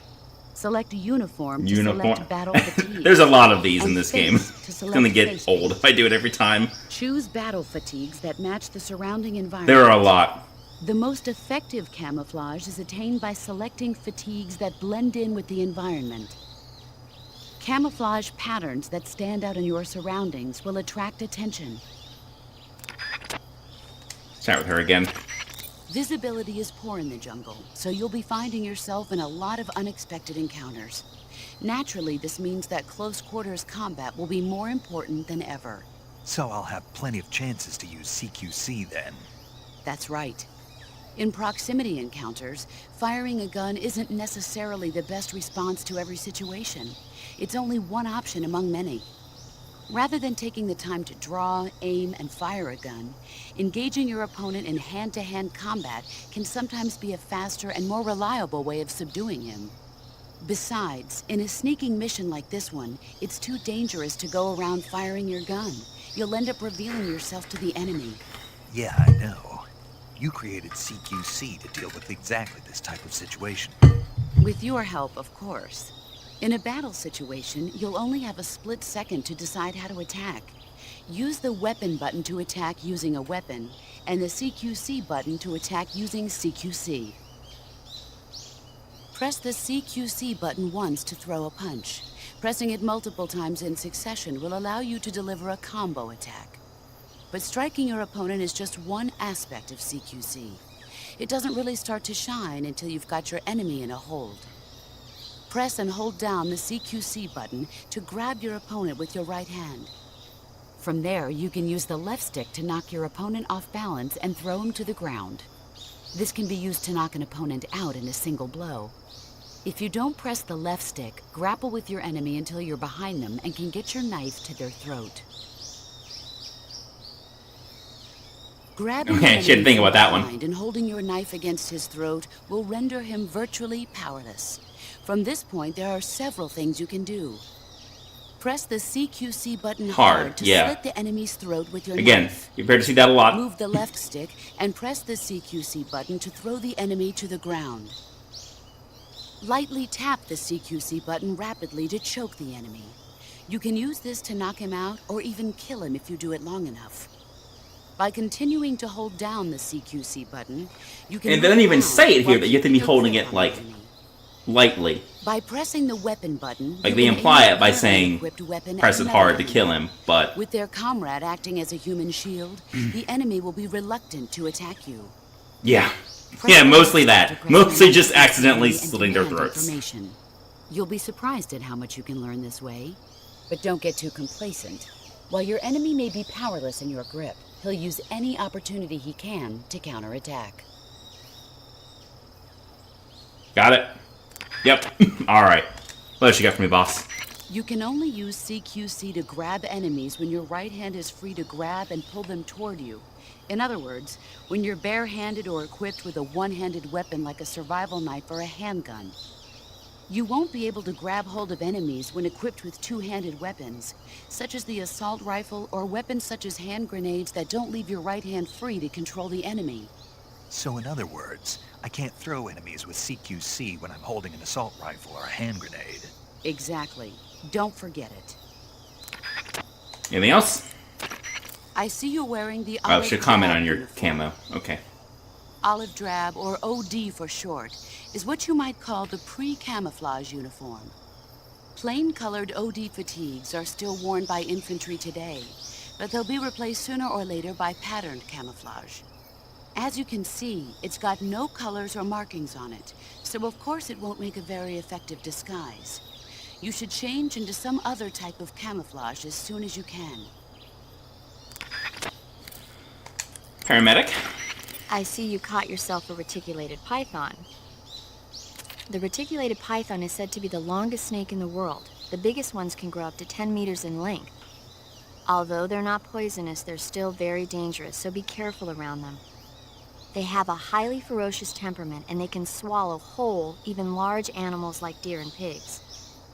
Select uniform to Uniform. select battle fatigue. There's a lot of these in And this face game. to It's select gonna get face old paint. if I do it every time. Choose battle fatigues that match the surrounding environment. There are a lot. The most effective camouflage is attained by selecting fatigues that blend in with the environment. Camouflage patterns that stand out in your surroundings will attract attention. Chat with her again. Visibility is poor in the jungle, so you'll be finding yourself in a lot of unexpected encounters. Naturally, this means that close quarters combat will be more important than ever. So I'll have plenty of chances to use CQC then. That's right. In proximity encounters, firing a gun isn't necessarily the best response to every situation. It's only one option among many. Rather than taking the time to draw, aim, and fire a gun, engaging your opponent in hand-to-hand combat can sometimes be a faster and more reliable way of subduing him. Besides, in a sneaking mission like this one, it's too dangerous to go around firing your gun. You'll end up revealing yourself to the enemy. Yeah, I know. You created CQC to deal with exactly this type of situation. With your help, of course. In a battle situation, you'll only have a split second to decide how to attack. Use the weapon button to attack using a weapon, and the CQC button to attack using CQC. Press the CQC button once to throw a punch. Pressing it multiple times in succession will allow you to deliver a combo attack. But striking your opponent is just one aspect of CQC. It doesn't really start to shine until you've got your enemy in a hold. Press and hold down the CQC button to grab your opponent with your right hand. From there, you can use the left stick to knock your opponent off balance and throw him to the ground. This can be used to knock an opponent out in a single blow. If you don't press the left stick, grapple with your enemy until you're behind them and can get your knife to their throat. Grabbing Okay, an she had to enemy think from about that one. behind and holding your knife against his throat will render him virtually powerless. From this point, there are several things you can do. Press the CQC button hard to yeah. slit the enemy's throat with your Again, knife. you better see that a lot. Move the left stick and press the CQC button to throw the enemy to the ground. Lightly tap the CQC button rapidly to choke the enemy. You can use this to knock him out or even kill him if you do it long enough. By continuing to hold down the CQC button, you can... And they don't even move say it around here that you have to be while holding keeping it, your like, grip on the enemy. lightly. By pressing the weapon button, Like, you they can imply aim it by your saying, equipped weapon press at it hard to another kill enemy. him, but... With their comrade acting as a human shield, the enemy will be reluctant to attack you. Yeah. Press Yeah, the mostly left stick that. to press Mostly the just enemy accidentally and slitting their command throats. information. You'll be surprised at how much you can learn this way. But don't get too complacent. While your enemy may be powerless in your grip, he'll use any opportunity he can to counterattack. Got it? Yep. Alright. What else you got for me, boss? You can only use CQC to grab enemies when your right hand is free to grab and pull them toward you. In other words, when you're barehanded or equipped with a one-handed weapon like a survival knife or a handgun. You won't be able to grab hold of enemies when equipped with two-handed weapons, such as the assault rifle or weapons such as hand grenades that don't leave your right hand free to control the enemy. So in other words, I can't throw enemies with CQC when I'm holding an assault rifle or a hand grenade. Exactly. Don't forget it. Anything else? I see you're wearing the I olive should comment drab on your uniform. camo. Okay. Olive drab, or OD for short, is what you might call the pre-camouflage uniform. Plain-colored OD fatigues are still worn by infantry today, but they'll be replaced sooner or later by patterned camouflage. As you can see, it's got no colors or markings on it, so of course it won't make a very effective disguise. You should change into some other type of camouflage as soon as you can. Paramedic? I see you caught yourself a reticulated python. The reticulated python is said to be the longest snake in the world. The biggest ones can grow up to 10 meters in length. Although they're not poisonous, they're still very dangerous, so be careful around them. They have a highly ferocious temperament, and they can swallow whole, even large animals like deer and pigs.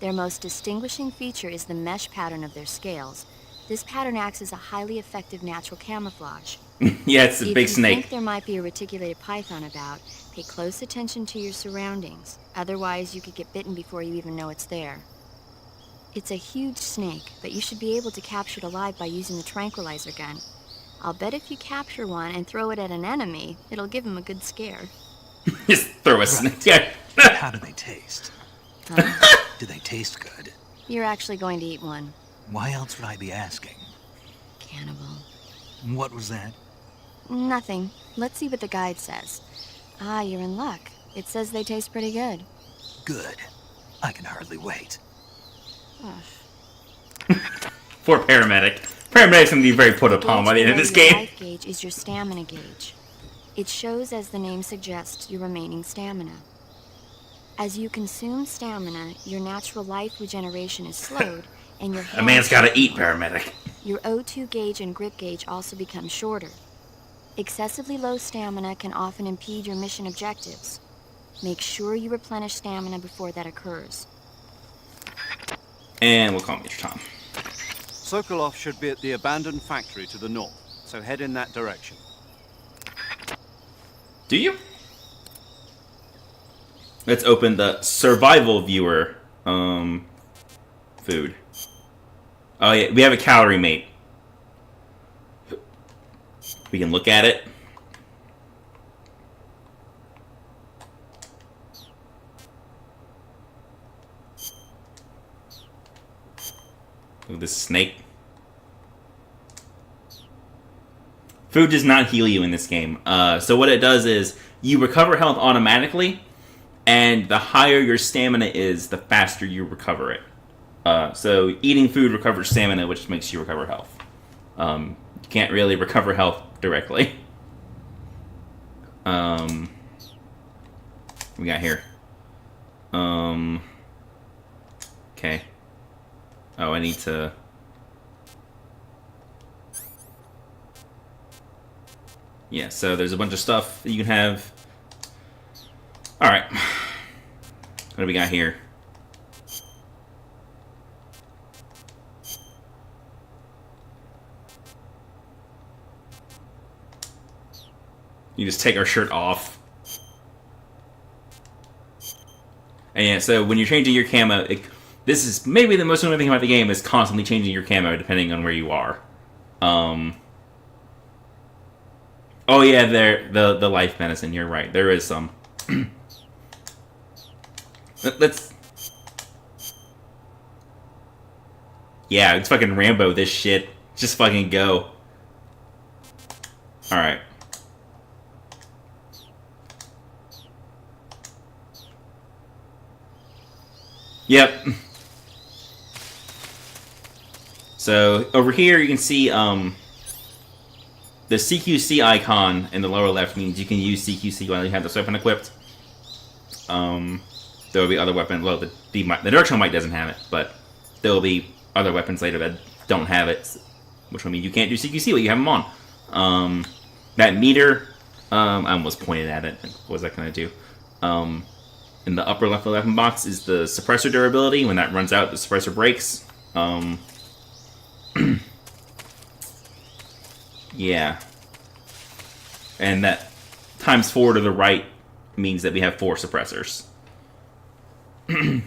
Their most distinguishing feature is the mesh pattern of their scales. This pattern acts as a highly effective natural camouflage. Yeah, it's a big If you snake. think there might be a reticulated python about, pay close attention to your surroundings. Otherwise, you could get bitten before you even know it's there. It's a huge snake, but you should be able to capture it alive by using the tranquilizer gun. I'll bet if you capture one and throw it at an enemy, it'll give him a good scare. Just throw a snake. Yeah. How do they taste? Do they taste good? You're actually going to eat one. Why else would I be asking? Cannibal. What was that? Nothing. Let's see what the guide says. Ah, you're in luck. It says they taste pretty good. Good. I can hardly wait. Poor paramedic. Paramedic's gonna be very put upon by the end of this Your game. life gauge is your stamina gauge. It shows, as the name suggests, your remaining stamina. As you consume stamina, your natural life regeneration is slowed, and your A man's gotta eat, shorter. paramedic. Your O2 gauge and grip gauge also become shorter. Excessively low stamina can often impede your mission objectives. Make sure you replenish stamina before that occurs. And we'll call him Mr. Tom. Sokolov should be at the abandoned factory to the north, so head in that direction. Do you? Let's open the survival viewer food. Oh yeah, we have a calorie mate. We can look at it. Look at this snake. Food does not heal you in this game. So what it does is you recover health automatically, and the higher your stamina is, the faster you recover it. So eating food recovers stamina, which makes you recover health. You can't really recover health directly. What we got here? Okay. Oh, I need to... Yeah, so there's a bunch of stuff that you can have. Alright. What do we got here? You just take our shirt off. And yeah, so when you're changing your camo, this is maybe the most annoying thing about the game is constantly changing your camo depending on where you are. Oh yeah, the life medicine. You're right. There is some. Let's. Yeah, it's fucking Rambo. This shit. Just fucking go. All right. Yep. So over here you can see the CQC icon in the lower left means you can use CQC while you have this weapon equipped. There will be other weapons. Well, the directional mic doesn't have it, but there will be other weapons later that don't have it, which will mean you can't do CQC while you have them on. That meter, I almost pointed at it. What was that going to do? In the upper left weapon box is the suppressor durability. When that runs out, the suppressor breaks. Yeah. And that times 4 to the right means that we have 4 suppressors. And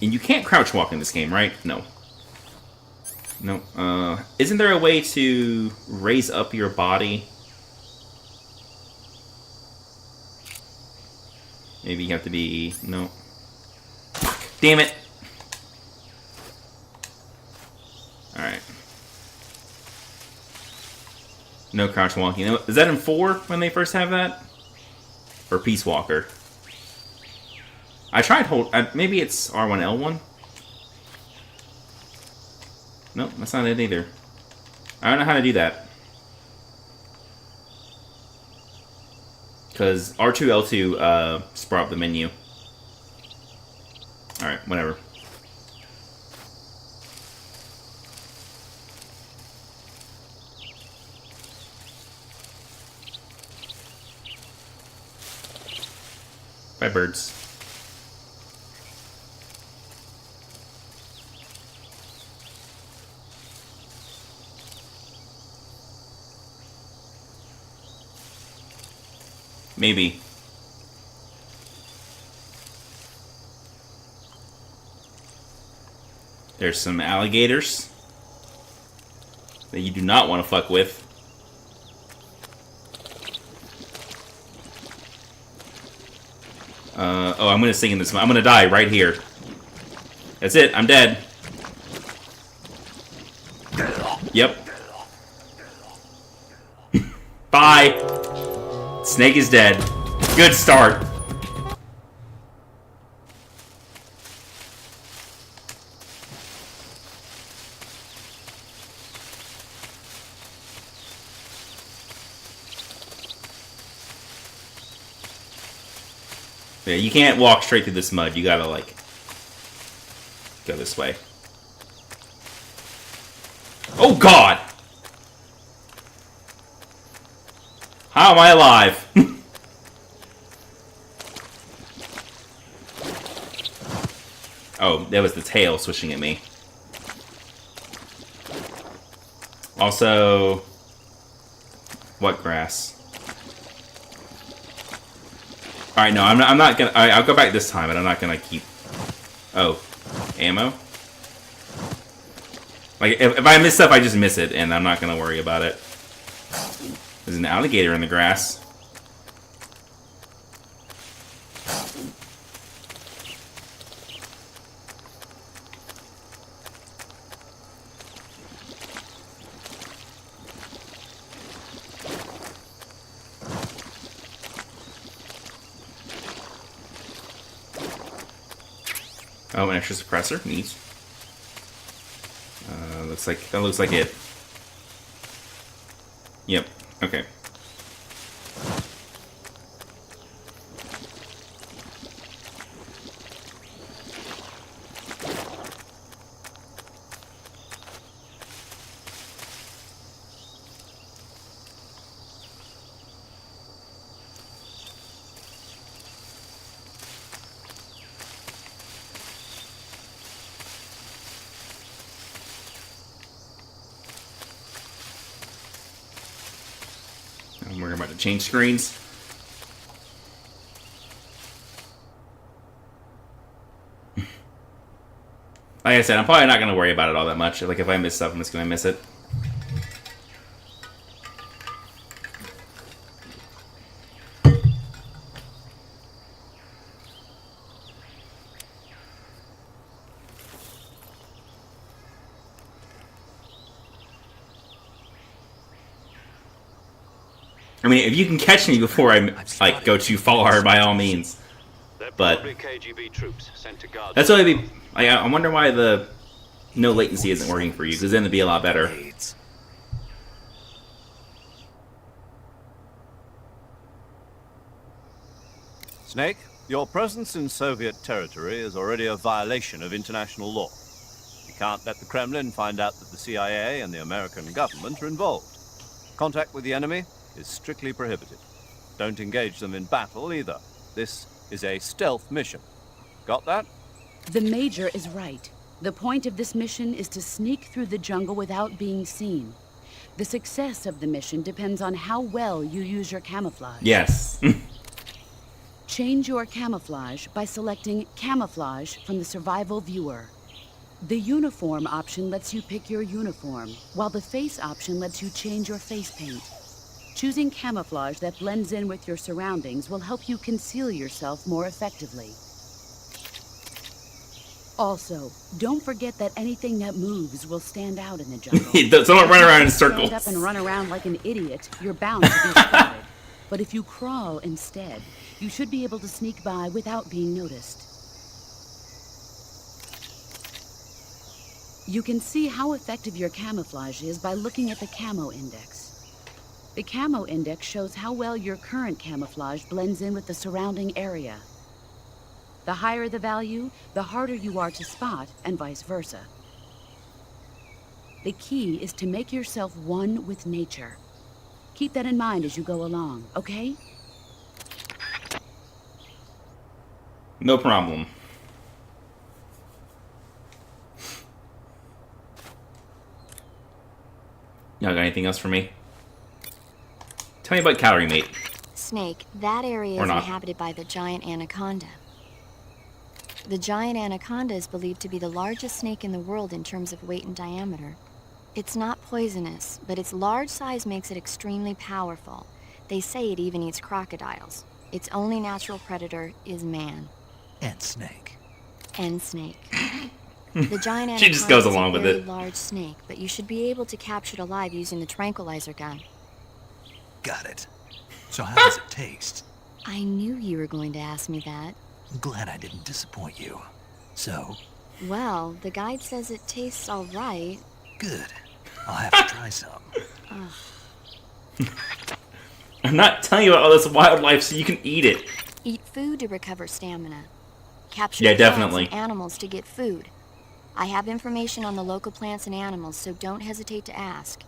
you can't crouch walk in this game, right? No. No. Isn't there a way to raise up your body? Maybe you have to be... No. Damn it! Alright. No crouch walking. Is that in 4 when they first have that? Or Peace Walker? I tried hold... maybe it's R1, L1? Nope, that's not it either. I don't know how to do that. Because R2, L2 sprout up the menu. Alright, whatever. Bye, birds. Maybe. There's some alligators that you do not want to fuck with. Oh, I'm gonna sing in this. I'm gonna die right here. That's it. I'm dead. Yep. Bye. Snake is dead. Good start. Yeah, you can't walk straight through this mud. You gotta, like, go this way. Oh, God! How am I alive? Oh, that was the tail swishing at me. Also, what grass? Alright, no, I'm not gonna... I'll go back this time, but I'm not gonna keep... Oh. Ammo? Like, if I miss stuff, I just miss it, and I'm not gonna worry about it. There's an alligator in the grass. Oh, an extra suppressor. Neat. Looks like it. Yep. Okay. We're about to change screens. Like I said, I'm probably not going to worry about it all that much. Like, if I miss stuff, I'm just going to miss it. I mean, if you can catch me before I, like, go too far, by all means. But KGB troops sent to guard. that's what I'd be... I wonder why the no latency isn't working for you, because then it'd be a lot better. Snake, your presence in Soviet territory is already a violation of international law. You can't let the Kremlin find out that the CIA and the American government are involved. Contact with the enemy is strictly prohibited. Don't engage them in battle either. This is a stealth mission. Got that? The Major is right. The point of this mission is to sneak through the jungle without being seen. The success of the mission depends on how well you use your camouflage. Yes. Change your camouflage by selecting Camouflage from the Survival Viewer. The Uniform option lets you pick your uniform, while the Face option lets you change your face paint. Choosing camouflage that blends in with your surroundings will help you conceal yourself more effectively. Also, don't forget that anything that moves will stand out in the jungle. So don't run around in circles. Stand up and run around like an idiot, you're bound to be spotted. But if you crawl instead, you should be able to sneak by without being noticed. You can see how effective your camouflage is by looking at the Camo Index. The Camo Index shows how well your current camouflage blends in with the surrounding area. The higher the value, the harder you are to spot, and vice versa. The key is to make yourself one with nature. Keep that in mind as you go along, okay? No problem. Y'all got anything else for me? Tell me about Calorie Mate. Snake, that area Or is not. inhabited by the giant anaconda. The giant anaconda is believed to be the largest snake in the world in terms of weight and diameter. It's not poisonous, but its large size makes it extremely powerful. They say it even eats crocodiles. Its only natural predator is man. And Snake. And Snake. The giant anaconda She just goes is along a with very it. large snake, but you should be able to capture it alive using the tranquilizer gun. Got it. So how does it taste? I knew you were going to ask me that. Glad I didn't disappoint you. So, Well, the guide says it tastes all right. good. I'll have to try some. I'm not telling you about all this wildlife so you can eat it. Eat food to recover stamina. Capture Yeah, plants definitely. and animals to get food. I have information on the local plants and animals, so don't hesitate to ask.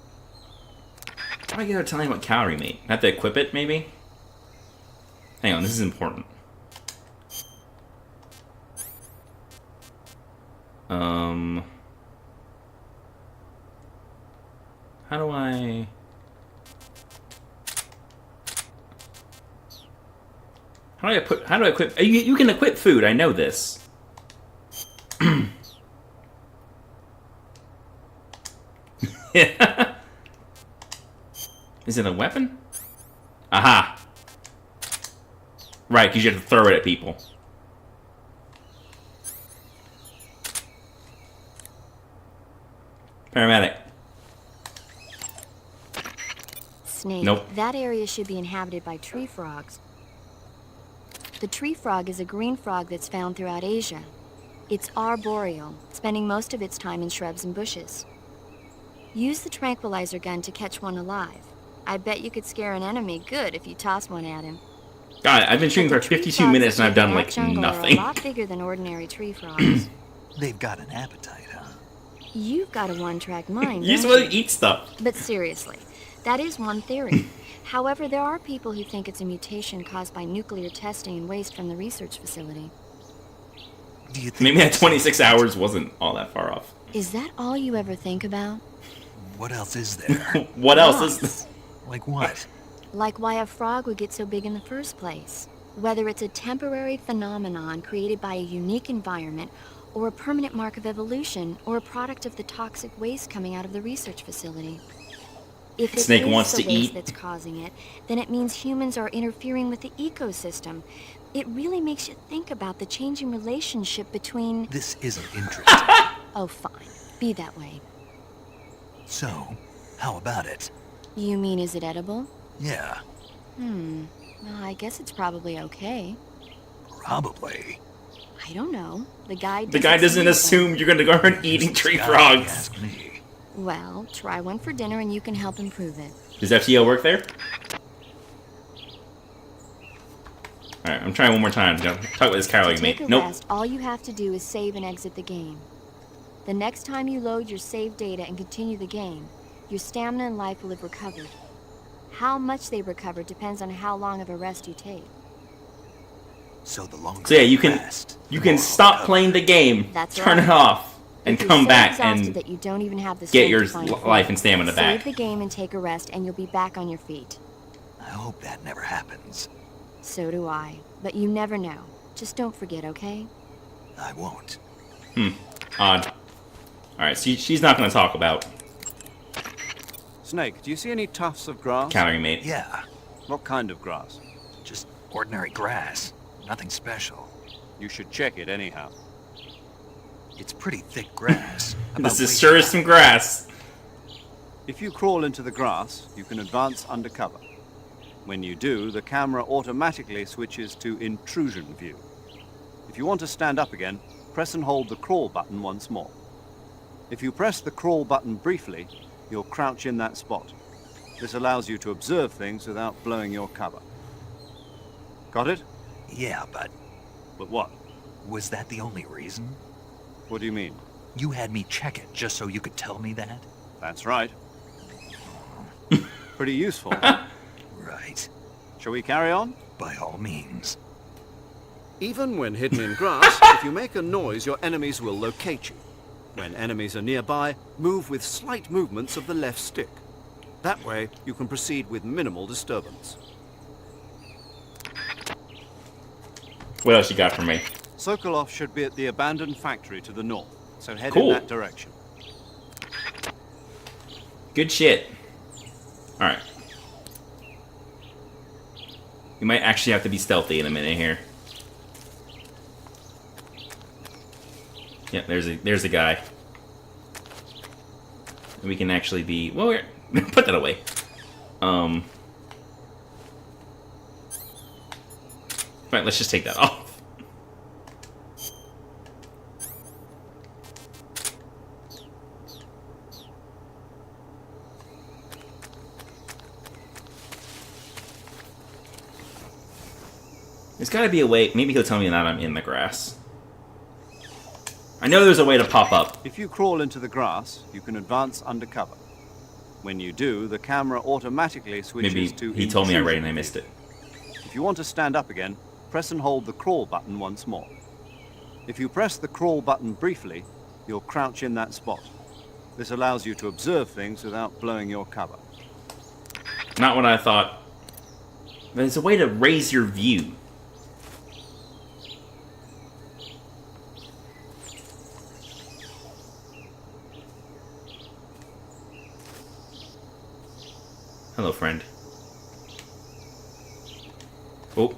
How do I gotta tell you about calorie mate? I have to equip it, maybe? Hang on, this is important. How do I... How do I equip... You can equip food, I know this. Yeah. Is it a weapon? Aha! Right, because you have to throw it at people. Paramedic. Snake. Nope. That area should be inhabited by tree frogs. The tree frog is a green frog that's found throughout Asia. It's arboreal, spending most of its time in shrubs and bushes. Use the tranquilizer gun to catch one alive. I bet you could scare an enemy good if you toss one at him. God, I've been shooting But for the tree 52 frogs minutes and that I've done live in like that jungle nothing. Are a lot bigger than ordinary tree frogs. They've got an appetite, huh? You've got a one-track mind. You just don't want to eat stuff. But seriously, that is one theory. However, there are people who think it's a mutation caused by nuclear testing and waste from the research facility. Do you think Maybe that that's 26 right? hours wasn't all that far off. Is that all you ever think about? What else is there? What else is Lots. this? Like what? Like why a frog would get so big in the first place. Whether it's a temporary phenomenon created by a unique environment, or a permanent mark of evolution, or a product of the toxic waste coming out of the research facility. If it Snake is wants the to waste eat. that's causing it, then it means humans are interfering with the ecosystem. It really makes you think about the changing relationship between... This isn't interesting. Oh, fine. Be that way. So, how about it? You mean, is it edible? Yeah, Well, I guess it's probably okay. probably. I don't know. The guy Doesn't assume you're gonna go around eating Who's tree this guy, you frogs. ask me? Well, try one for dinner and you can help improve it. Does FTL work there? Alright, I'm trying one more time. Talk about this calorie To mate. take a Nope. rest, all you have to do is save and exit the game. The next time you load your save data and continue the game, your stamina and life will have recovered. How much they recover depends on how long of a rest you take. So the longer So yeah, you can rest, you the can more stop I'll playing the game, That's turn right. it off, and If you're come so back exhausted and that you don't even have the get strength your to find food, life and stamina back. Save the game and take a rest, and you'll be back on your feet. I hope that never happens. So do I. But you never know. Just don't forget, okay? I won't. Odd. Alright, so she's not going to talk about Snake, do you see any tufts of grass? calorie mate. Yeah, What kind of grass? just ordinary grass. Nothing special. You should check it anyhow. It's pretty thick grass. about This is waist sure as high. some grass. If you crawl into the grass, you can advance undercover. When you do, the camera automatically switches to intrusion view. If you want to stand up again, press and hold the crawl button once more. If you press the crawl button briefly, you'll crouch in that spot. This allows you to observe things without blowing your cover. Got it? Yeah, but But what? was that the only reason? What do you mean? You had me check it just so you could tell me that? That's right. Pretty useful. Right. Shall we carry on? By all means. Even when hidden in grass, if you make a noise, your enemies will locate you. When enemies are nearby, move with slight movements of the left stick. That way, you can proceed with minimal disturbance. What else you got for me? Sokolov should be at the abandoned factory to the north, so head Cool. in that direction. Good shit. Alright. We might actually have to be stealthy in a minute here. Yeah, there's a guy. We can actually be... Well, we're... Put that away. Right, let's just take that off. There's gotta be a way... Maybe he'll tell me that I'm in the grass. I know there's a way to pop up. If you crawl into the grass, you can advance undercover. When you do, the camera automatically switches Maybe to he told me already and I intrusion missed it. view. If you want to stand up again, press and hold the crawl button once more. If you press the crawl button briefly, you'll crouch in that spot. This allows you to observe things without blowing your cover. Not what I thought. There's a way to raise your view. Hello, friend. Oh.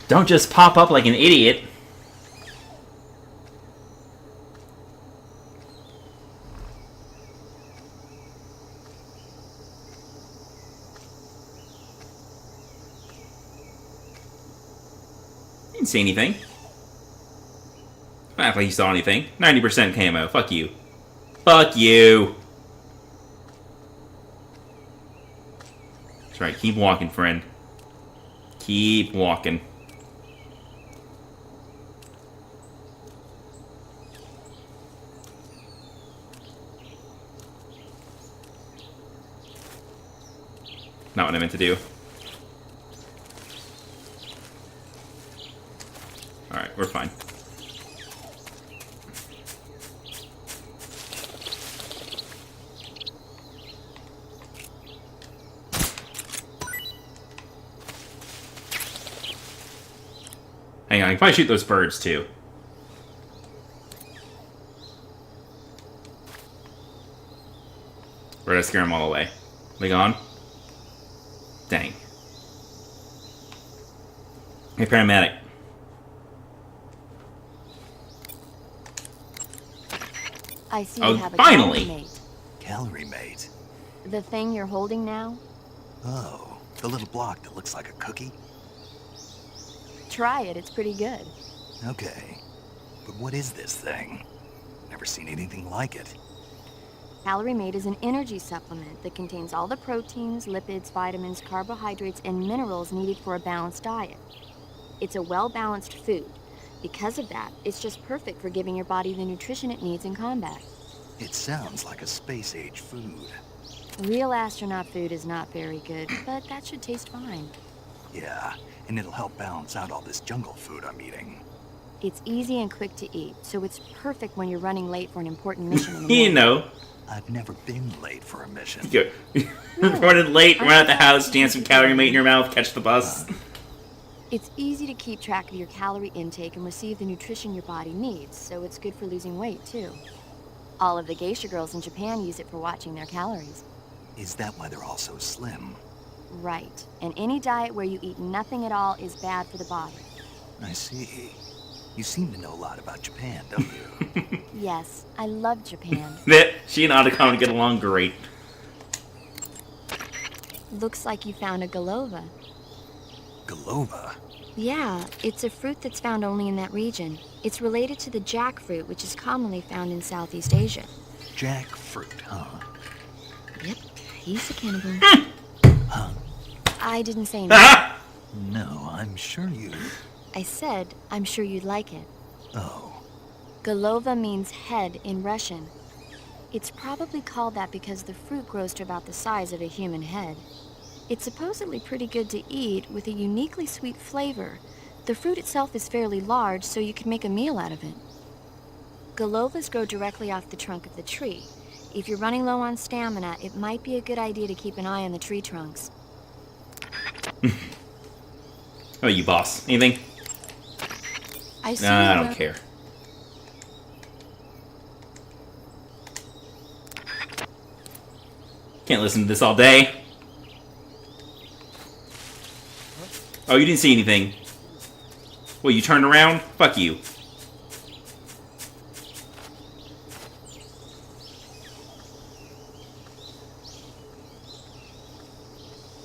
Don't just pop up like an idiot. Didn't see anything. Not like you saw anything. 90% camo. Fuck you. Fuck you. That's right. Keep walking, friend. Keep walking. Not what I meant to do. Alright, we're fine. Hang on, I can probably shoot those birds too. Or did I scare them all away? They gone? Dang. Hey, paramedic. I see Oh, you have a finally! calorie mate. Calorie mate. The thing you're holding now? Oh, the little block that looks like a cookie? Try it, it's pretty good. Okay. But what is this thing? Never seen anything like it. Calorie Mate is an energy supplement that contains all the proteins, lipids, vitamins, carbohydrates, and minerals needed for a balanced diet. It's a well-balanced food. Because of that, it's just perfect for giving your body the nutrition it needs in combat. It sounds like a space-age food. Real astronaut food is not very good, but that should taste fine. Yeah, and it'll help balance out all this jungle food I'm eating. It's easy and quick to eat, so it's perfect when you're running late for an important mission in the You morning. know. I've never been late for a mission. You're running late, run out the house, stand some calorie mate in your mouth, catch the bus. It's easy to keep track of your calorie intake and receive the nutrition your body needs, so it's good for losing weight, too. All of the geisha girls in Japan use it for watching their calories. Is that why they're all so slim? Right. And any diet where you eat nothing at all is bad for the body. I see. You seem to know a lot about Japan, don't you? Yes, I love Japan. She and Otacon get along great. Looks like you found a Golova. Golova? Yeah, it's a fruit that's found only in that region. It's related to the jackfruit, which is commonly found in Southeast Asia. Jackfruit, huh? Yep, he's a cannibal. Huh? I didn't say anything. No, I'm sure you... I said, I'm sure you'd like it. Oh. Golova means head in Russian. It's probably called that because the fruit grows to about the size of a human head. It's supposedly pretty good to eat with a uniquely sweet flavor. The fruit itself is fairly large, so you can make a meal out of it. Golovas grow directly off the trunk of the tree. If you're running low on stamina, it might be a good idea to keep an eye on the tree trunks. Oh, you boss. Anything? I see. Nah, I don't care. Can't listen to this all day. Oh, you didn't see anything. Well, you turned around? Fuck you.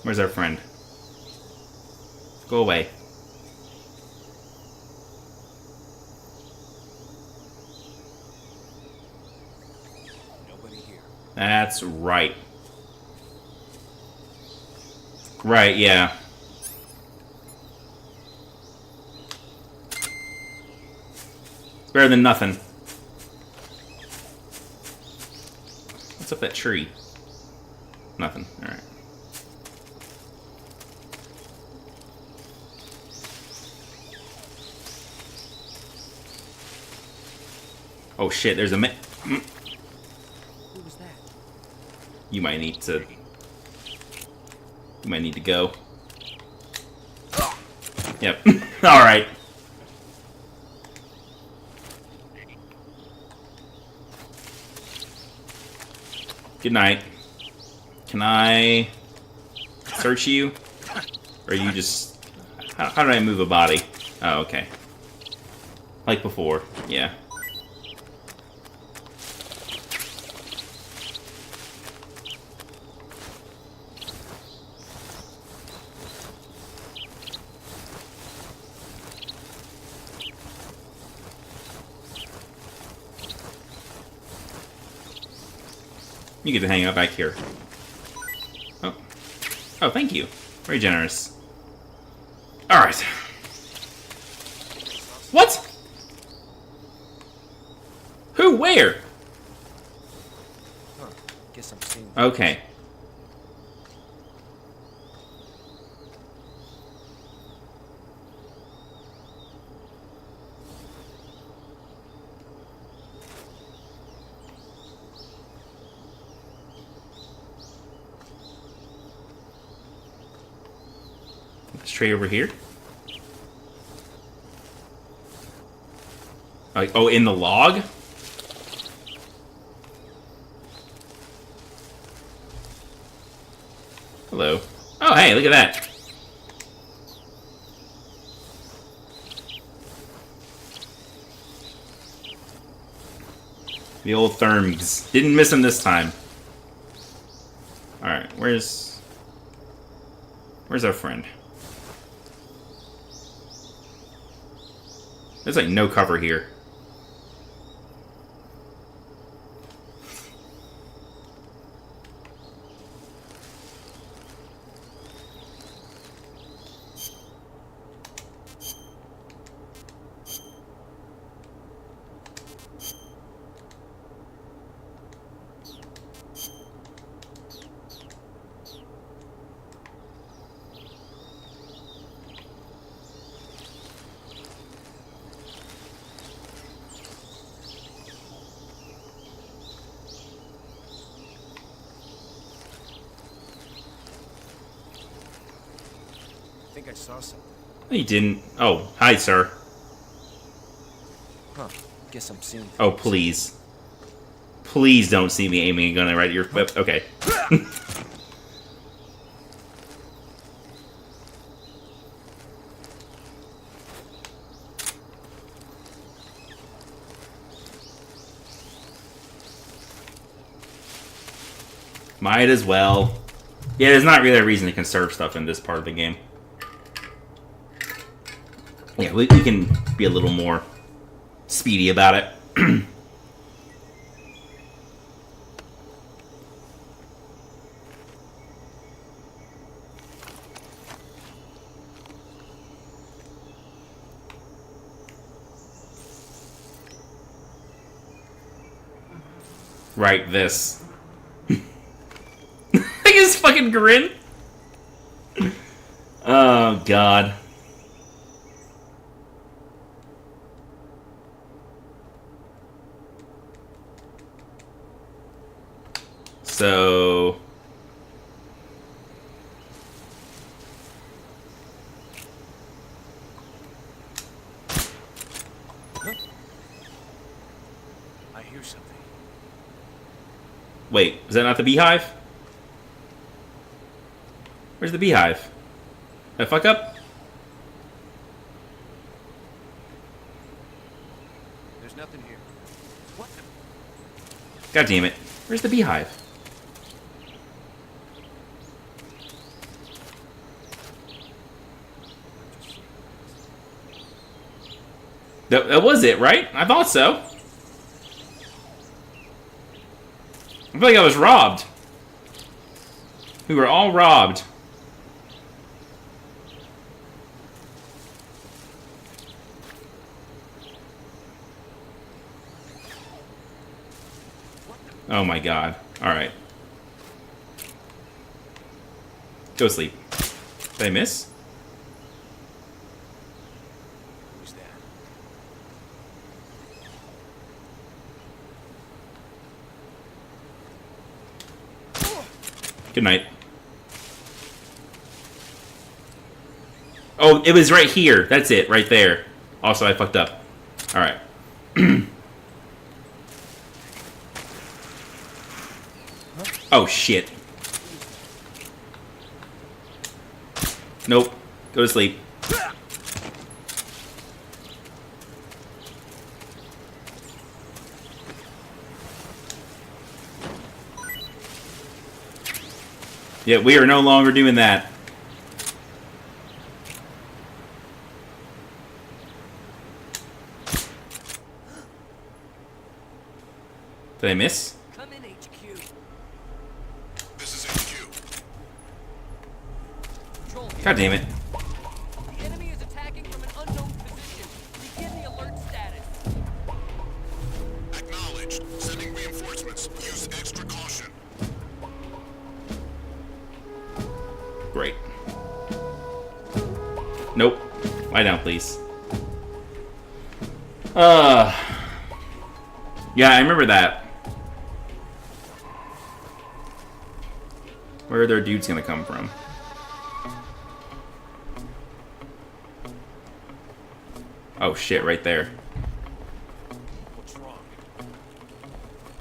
Where's our friend? Go away. Nobody here. That's right. Right, yeah. It's better than nothing. What's up that tree? Nothing. Alright. Oh shit, there's a Who was that? You might need to... You might need to go. Yep. Alright. Good night. Can I search you? Or you just... How do I move a body? Oh, okay. Like before. Yeah. You get to hang out back here. Oh. Oh, thank you. Very generous. Alright. What? Who? Where? Huh. Guess I'm seeing. Okay. Straight over here. Like, oh, in the log? Hello. Oh, hey, look at that. The old therms. Didn't miss him this time. Alright, where's our friend? There's like no cover here. I think I saw something. No, you didn't. Oh, hi, sir. Huh. Guess I'm seeing. Oh, please. Please don't see me aiming a gun right at your... Okay. Might as well. Yeah, there's not really a reason to conserve stuff in this part of the game. Yeah, we can be a little more speedy about it. Right, this. Look at his fucking grin. Oh, God. So... Wait, is that not the beehive? Where's the beehive? Did I fuck up? There's nothing here. What the? God damn it. Where's the beehive? That was it, right? I thought so. I feel like I was robbed. We were all robbed. Oh my god. Alright. Go sleep. Did I miss? Who's that? Good night. Oh, it was right here. That's it, right there. Also, I fucked up. Alright. Oh, shit. Nope. Go to sleep. Yeah, we are no longer doing that. Did I miss? Come in, HQ. This is HQ. Control. God damn it. The enemy is attacking from an unknown position. Begin the alert status. Acknowledged. Sending reinforcements. Use extra caution. Great. Nope. Lie down, please. Yeah, I remember that. Where are their dudes gonna come from? Oh shit, right there. What's wrong?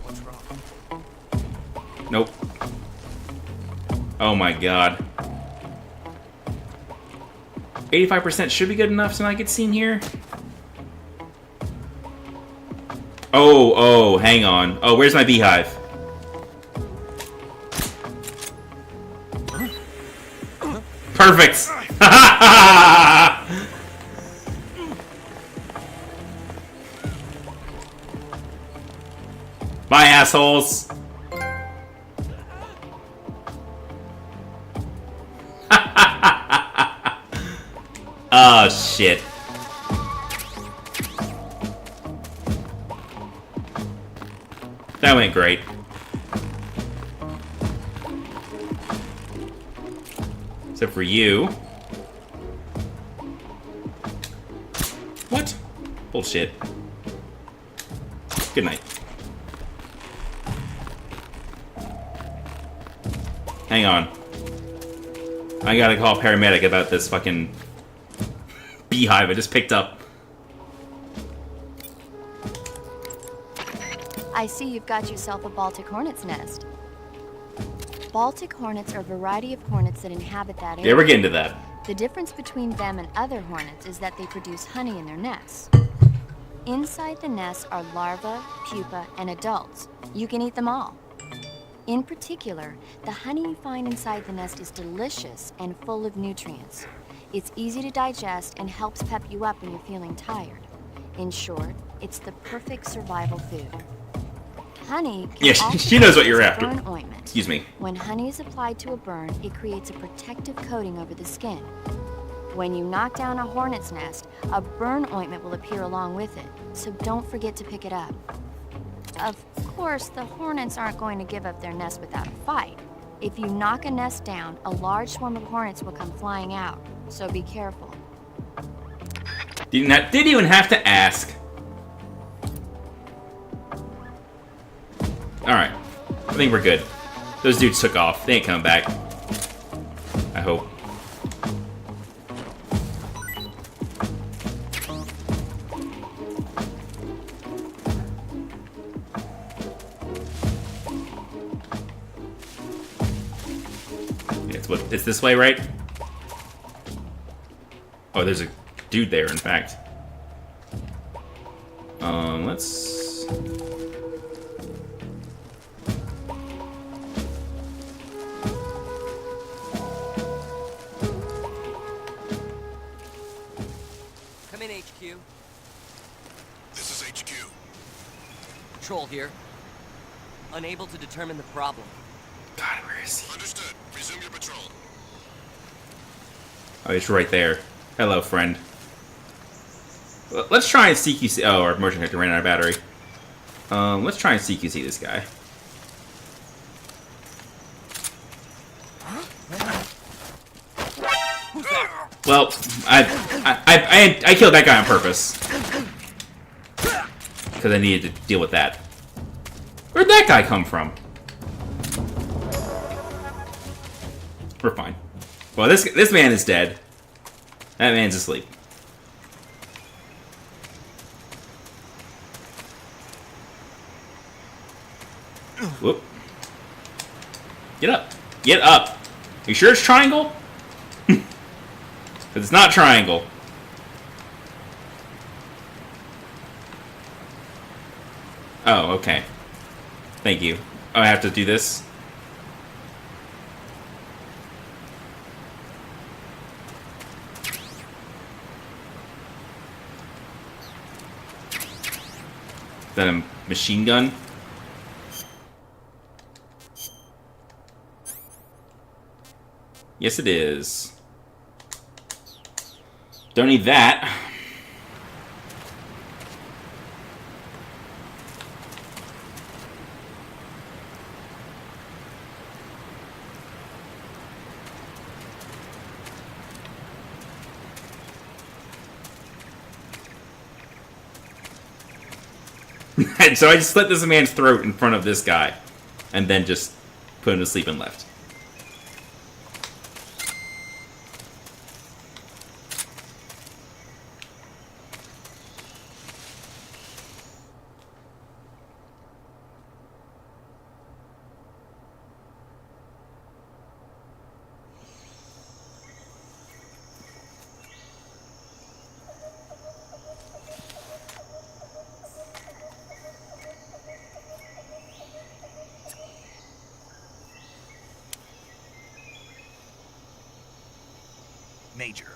What's wrong? Nope. Oh my god. 85% should be good enough to not get seen here. Oh, hang on. Oh, where's my beehive? Perfect! Bye, assholes! Oh, shit. That went great. Except for you. What? Bullshit. Good night. Hang on. I gotta call a paramedic about this fucking beehive I just picked up. I see you've got yourself a Baltic hornet's nest. Baltic hornets are a variety of hornets that inhabit that area. Yeah, we're getting to that. The difference between them and other hornets is that they produce honey in their nests. Inside the nests are larvae, pupa, and adults. You can eat them all. In particular, the honey you find inside the nest is delicious and full of nutrients. It's easy to digest and helps pep you up when you're feeling tired. In short, it's the perfect survival food. Honey can also she knows what you're act as after. a burn ointment. Excuse me. When honey is applied to a burn, it creates a protective coating over the skin. When you knock down a hornet's nest, a burn ointment will appear along with it, so don't forget to pick it up. Of course, the hornets aren't going to give up their nest without a fight. If you knock a nest down, a large swarm of hornets will come flying out, so be careful. Didn't even have to ask. Alright. I think we're good. Those dudes took off. They ain't coming back. I hope. It's this way, right? Oh, there's a dude there, in fact. Let's... Come in, HQ. This is HQ. Patrol here. Unable to determine the problem. God, where is he? Understood. Resume your patrol. Oh, he's right there. Hello, friend. Let's try and CQC... Oh, our motion detector ran out of battery. Let's try and CQC this guy. Well, I killed that guy on purpose. Because I needed to deal with that. Where'd that guy come from? We're fine. Well, this man is dead. That man's asleep. Whoop. Get up. Get up. You sure it's triangle? Because it's not triangle. Oh, okay. Thank you. Oh, I have to do this? Is that a machine gun? Yes, it is. Don't need that. And so I just slit this man's throat in front of this guy. And then just put him to sleep and left. Major,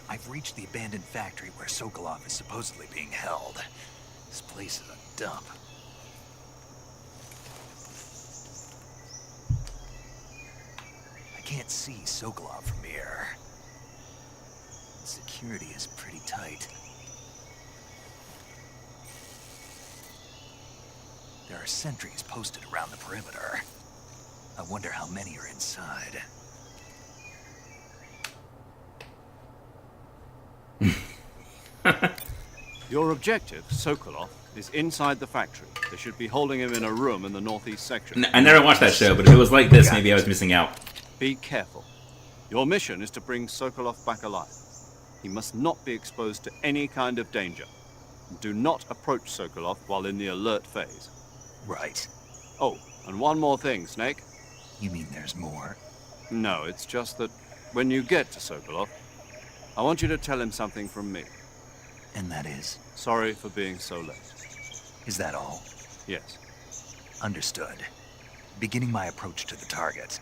I've reached the abandoned factory where Sokolov is supposedly being held. This place is a dump. I can't see Sokolov from here. Security is pretty tight. There are sentries posted around the perimeter. I wonder how many are inside. Your objective, Sokolov, is inside the factory. They should be holding him in a room in the northeast section. I never watched that show, but if it was like this, maybe I was missing out. Be careful. Your mission is to bring Sokolov back alive. He must not be exposed to any kind of danger. Do not approach Sokolov while in the alert phase. Right. Oh, and one more thing, Snake. You mean there's more? No, it's just that when you get to Sokolov, I want you to tell him something from me. And that is? Sorry for being so late. Is that all? Yes. Understood. Beginning my approach to the target.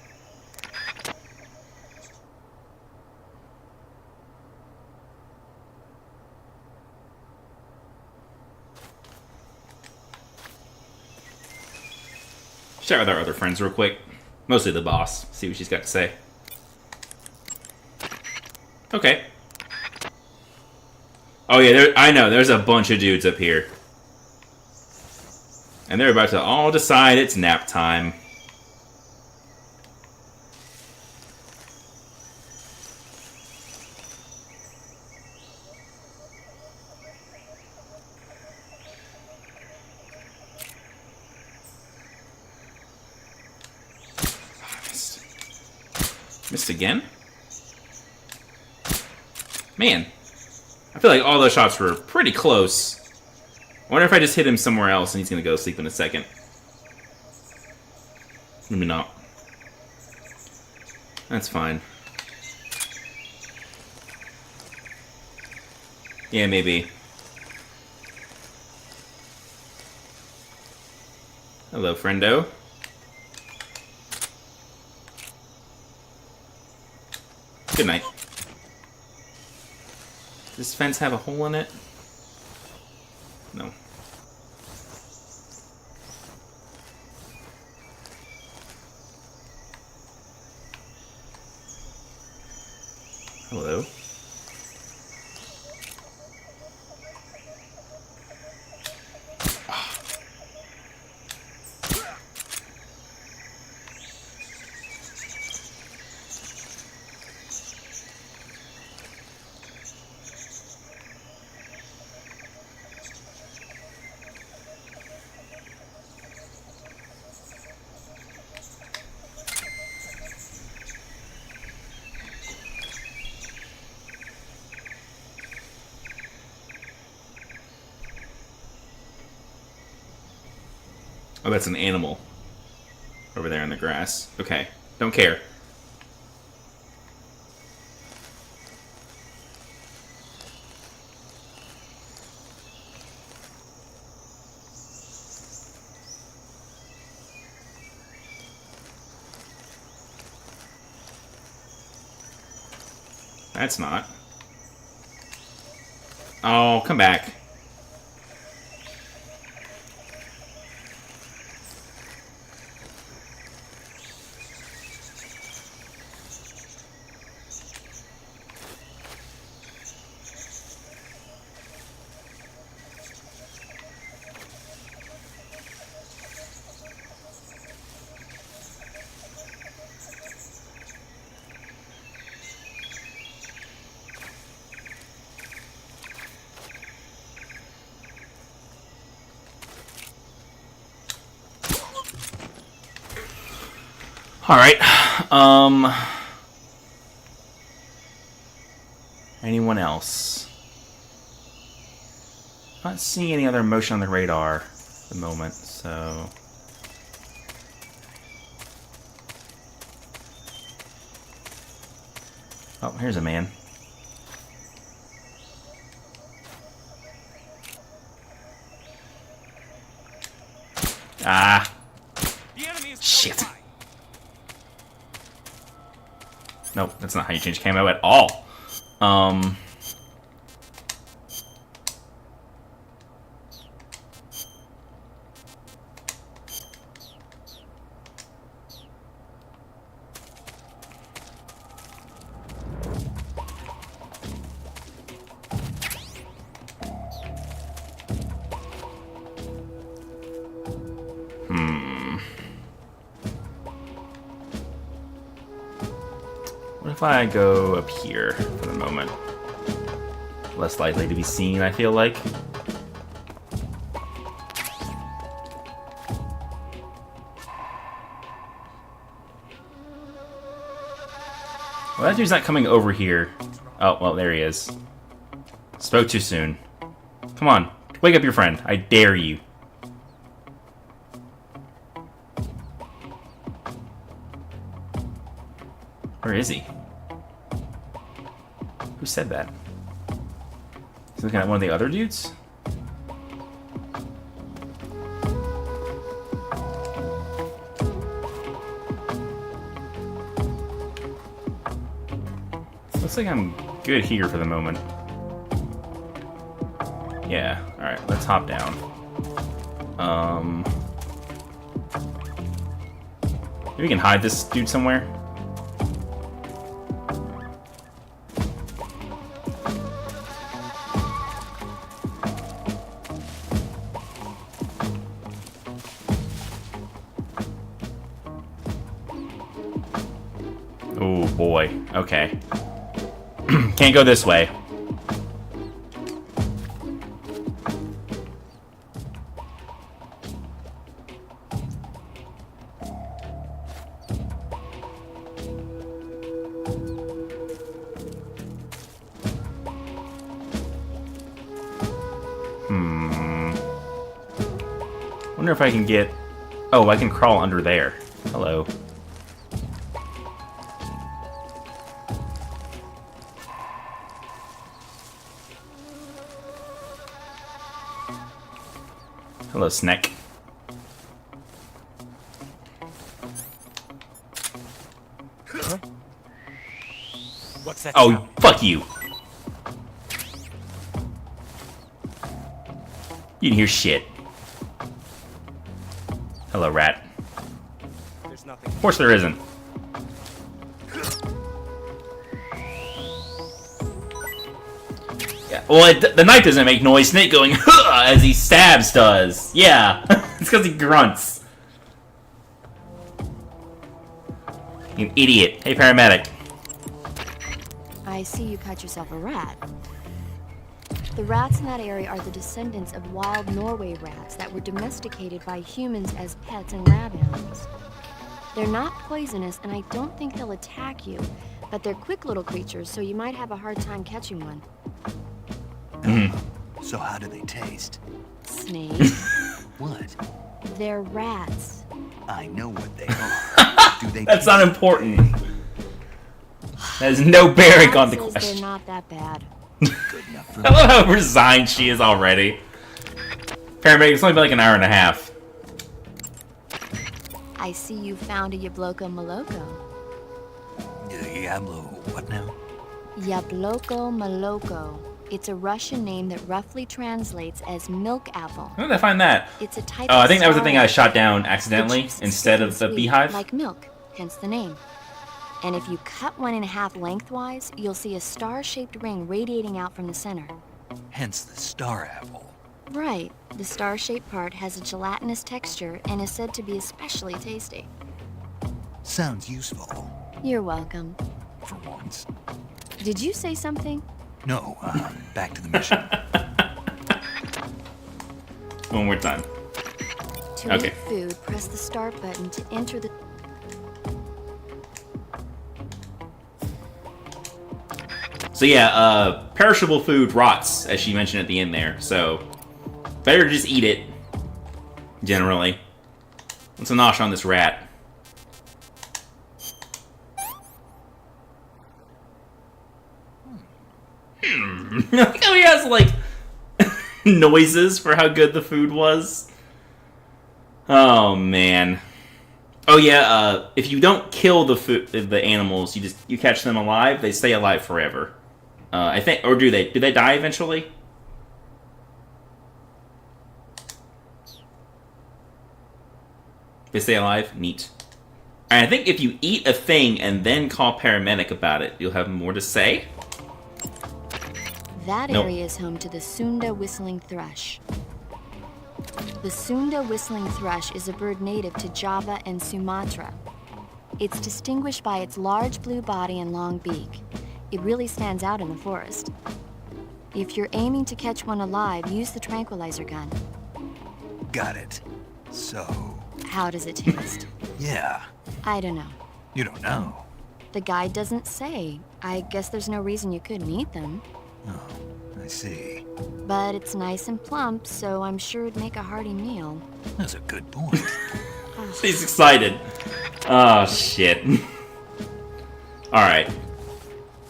Chat with our other friends real quick. Mostly the boss. See what she's got to say. Okay. Oh yeah, I know. There's a bunch of dudes up here. And they're about to all decide it's nap time. Missed again? Man. I feel like all those shots were pretty close. I wonder if I just hit him somewhere else and he's gonna go to sleep in a second. Maybe not. That's fine. Yeah, maybe. Hello, friendo. Good night. Does this fence have a hole in it? No. Hello. Oh, that's an animal. Over there in the grass. Okay. Don't care. That's not. Oh, come back. Alright, anyone else? Not seeing any other motion on the radar at the moment, so... Oh, here's a man. Ah! Shit! Nope, that's not how you change camo at all. What if I go up here for the moment? Less likely to be seen, I feel like. Well, that dude's not coming over here. Oh, well, there he is. Spoke too soon. Come on, wake up your friend. I dare you. Where is he? Who said that? He's looking at one of the other dudes? Looks like I'm good here for the moment. Yeah, alright, let's hop down. Maybe we can hide this dude somewhere. Oh boy, okay. Can't go this way. Wonder if I can get... Oh, I can crawl under there. Hello. Hello, Snack. What's that? Oh, sound? fuck you. You didn't hear shit. Hello, rat. There's nothing. Of course there isn't. Yeah. Well, the knife doesn't make noise. Snake going "Huh!" as he stabs does. Yeah, it's because he grunts. You idiot. Hey, paramedic. I see you caught yourself a rat. The rats in that area are the descendants of wild Norway rats that were domesticated by humans as pets and lab animals. They're not poisonous, and I don't think they'll attack you, but they're quick little creatures, so you might have a hard time catching one. So how do they taste? Snake, What? they're rats. I know what they are. Do they That's taste not important. That has no bearing on the Rat says question. they're not that bad. good enough for I love how resigned she is already. Paramedic, it's only been like an hour and a half. I see you found a Yabloko Maloko. Diablo, what now? Yabloko Maloko. It's a Russian name that roughly translates as milk apple. How did I find that? It's a type Oh, of I think that was the star thing I apple. shot down The accidentally juice is instead sweet of the and sweet, beehive. like milk, hence the name. And if you cut one in half lengthwise, you'll see a star-shaped ring radiating out from the center. Hence the star apple. Right. The star-shaped part has a gelatinous texture and is said to be especially tasty. Sounds useful, You're welcome. for once. Did you say something? No, back to the mission. One more time. To Okay. eat food, press the start button to enter the... So yeah, perishable food rots, as she mentioned at the end there. So better just eat it. Generally. Let's nosh on this rat. Look how he has like noises for how good the food was. Oh man. Oh yeah, if you don't kill the animals, you catch them alive, they stay alive forever. I think, or do they? Do they die eventually? They stay alive? Neat. And I think if you eat a thing and then call paramedic about it, you'll have more to say. That Nope. area is home to the Sunda whistling thrush. The Sunda whistling thrush is a bird native to Java and Sumatra. It's distinguished by its large blue body and long beak. It really stands out in the forest. If you're aiming to catch one alive, use the tranquilizer gun. Got it. So, How does it taste? yeah, I don't know. you don't know. The guide doesn't say. I guess there's no reason you couldn't eat them. Oh, I see. But it's nice and plump, so I'm sure it'd make a hearty meal. That's a good point. He's excited. Oh, shit. Alright.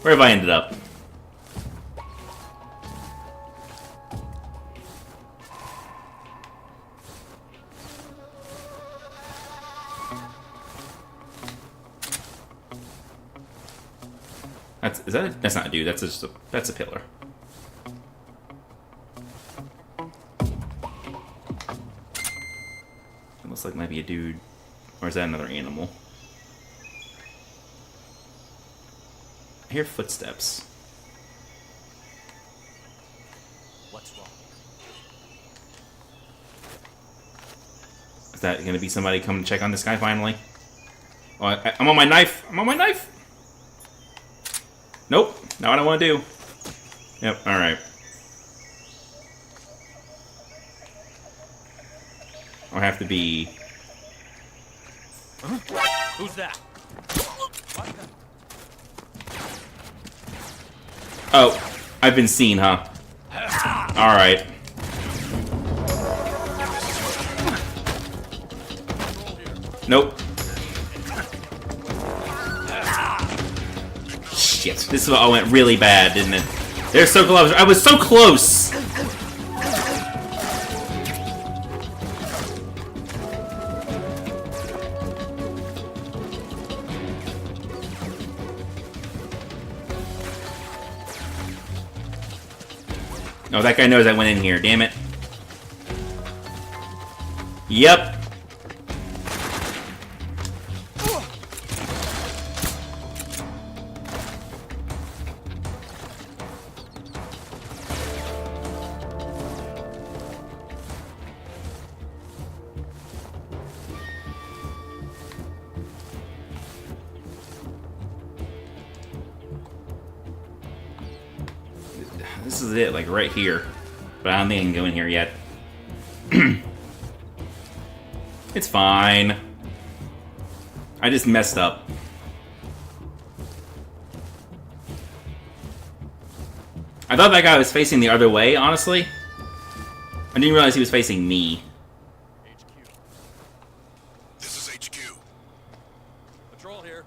Where have I ended up? That's not a dude, that's a pillar. It looks like it might be a dude. Or is that another animal? I hear footsteps. What's wrong? Is that gonna be somebody coming to check on this guy finally? Oh, I'm on my knife! I'm on my knife! Nope, not what I want to do. Yep, alright. I'll have to be... Who's that? Oh, I've been seen, huh? Alright. Nope. Shit, this all went really bad, didn't it? They're so close. I was so close! Oh, that guy knows I went in here. Damn it. Yep. This is it, like right here. But I don't think I can go in here yet. It's fine. I just messed up. I thought that guy was facing the other way, honestly. I didn't realize he was facing me. HQ. This is HQ. Patrol here.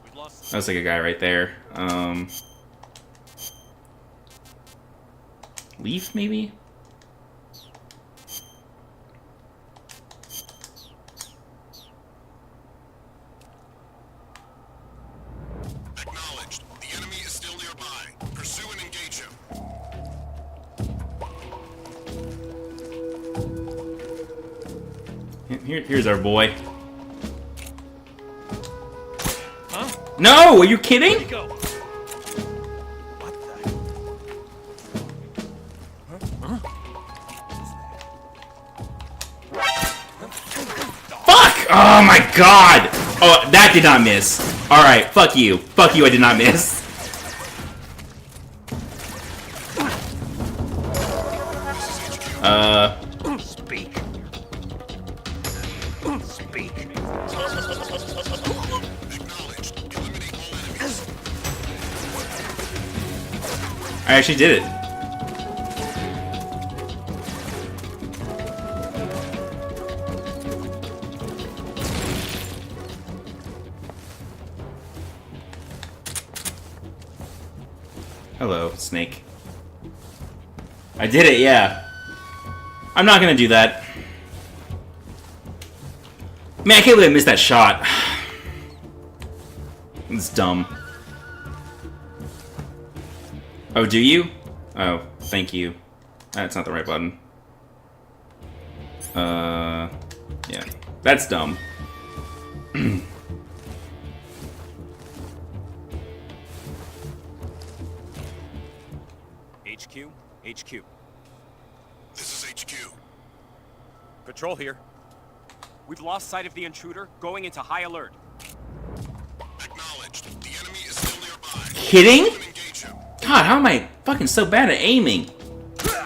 We've lost. That's like a guy right there. Leaf, maybe? Acknowledged. The enemy is still nearby. Pursue and engage him. Here's our boy. Huh? No! Are you kidding? Go. Fuck! Oh my god! Oh, that did not miss. Alright, fuck you. Fuck you, I did not miss. Speak. Speak. Acknowledged. Eliminate all enemies. I actually did it. Hello, snake. I did it, yeah. I'm not gonna do that. Man, I can't believe I missed that shot. It's dumb. Oh, do you? Oh, thank you. That's not the right button. Yeah. That's dumb. HQ. HQ. This is HQ. Patrol here. We've lost sight of the intruder, going into high alert. Acknowledged. The enemy is still nearby. Kidding? Engage him. God, how am I fucking so bad at aiming?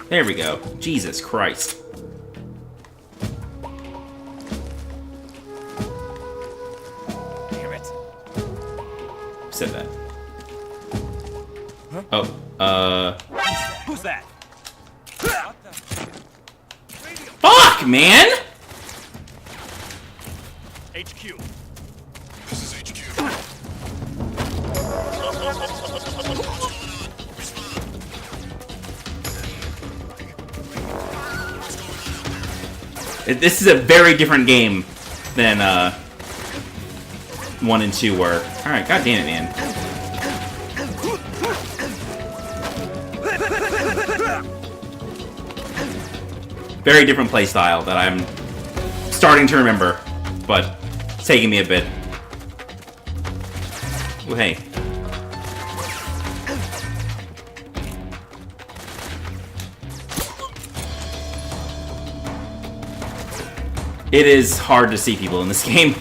There we go. Jesus Christ. Damn it. Said that. Huh? Oh, Who's that? What the? fuck, man! HQ. This is HQ. This is a very different game than 1 and 2 were. Alright, god damn it, man. Very different playstyle that I'm starting to remember, but it's taking me a bit. Well, hey. It is hard to see people in this game.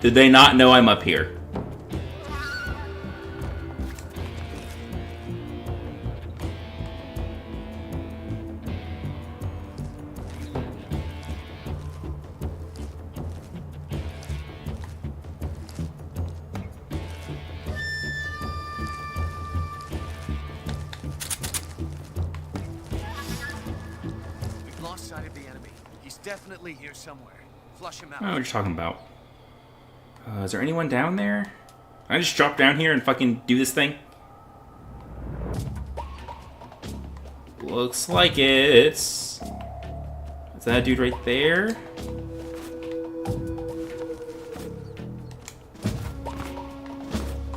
Did they not know I'm up here? We've lost sight of the enemy. He's definitely here somewhere. Flush him out. I don't know what you're talking about. Is there anyone down there? Can I just drop down here and fucking do this thing? Looks like it's... Is that a dude right there?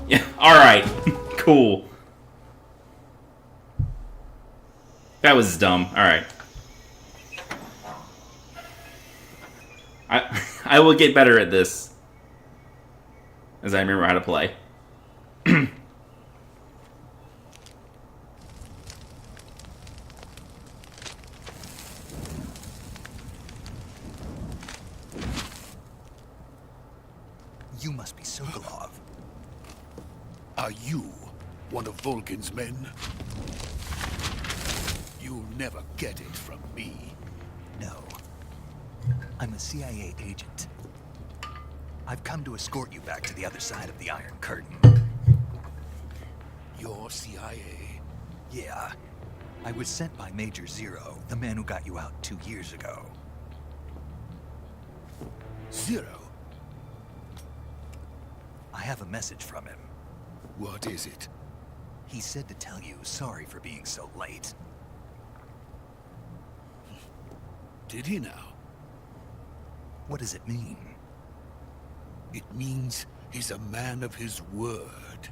Yeah, alright. Cool. That was dumb. Alright. I will get better at this as I remember how to play. You must be Sokolov. Are you one of Volkin's men? You'll never get it from me. No. I'm a CIA agent. I've come to escort you back to the other side of the Iron Curtain. You're CIA? Yeah. I was sent by Major Zero, the man who got you out 2 years ago. Zero? I have a message from him. What is it? He said to tell you sorry for being so late. Did he now? What does it mean? It means he's a man of his word.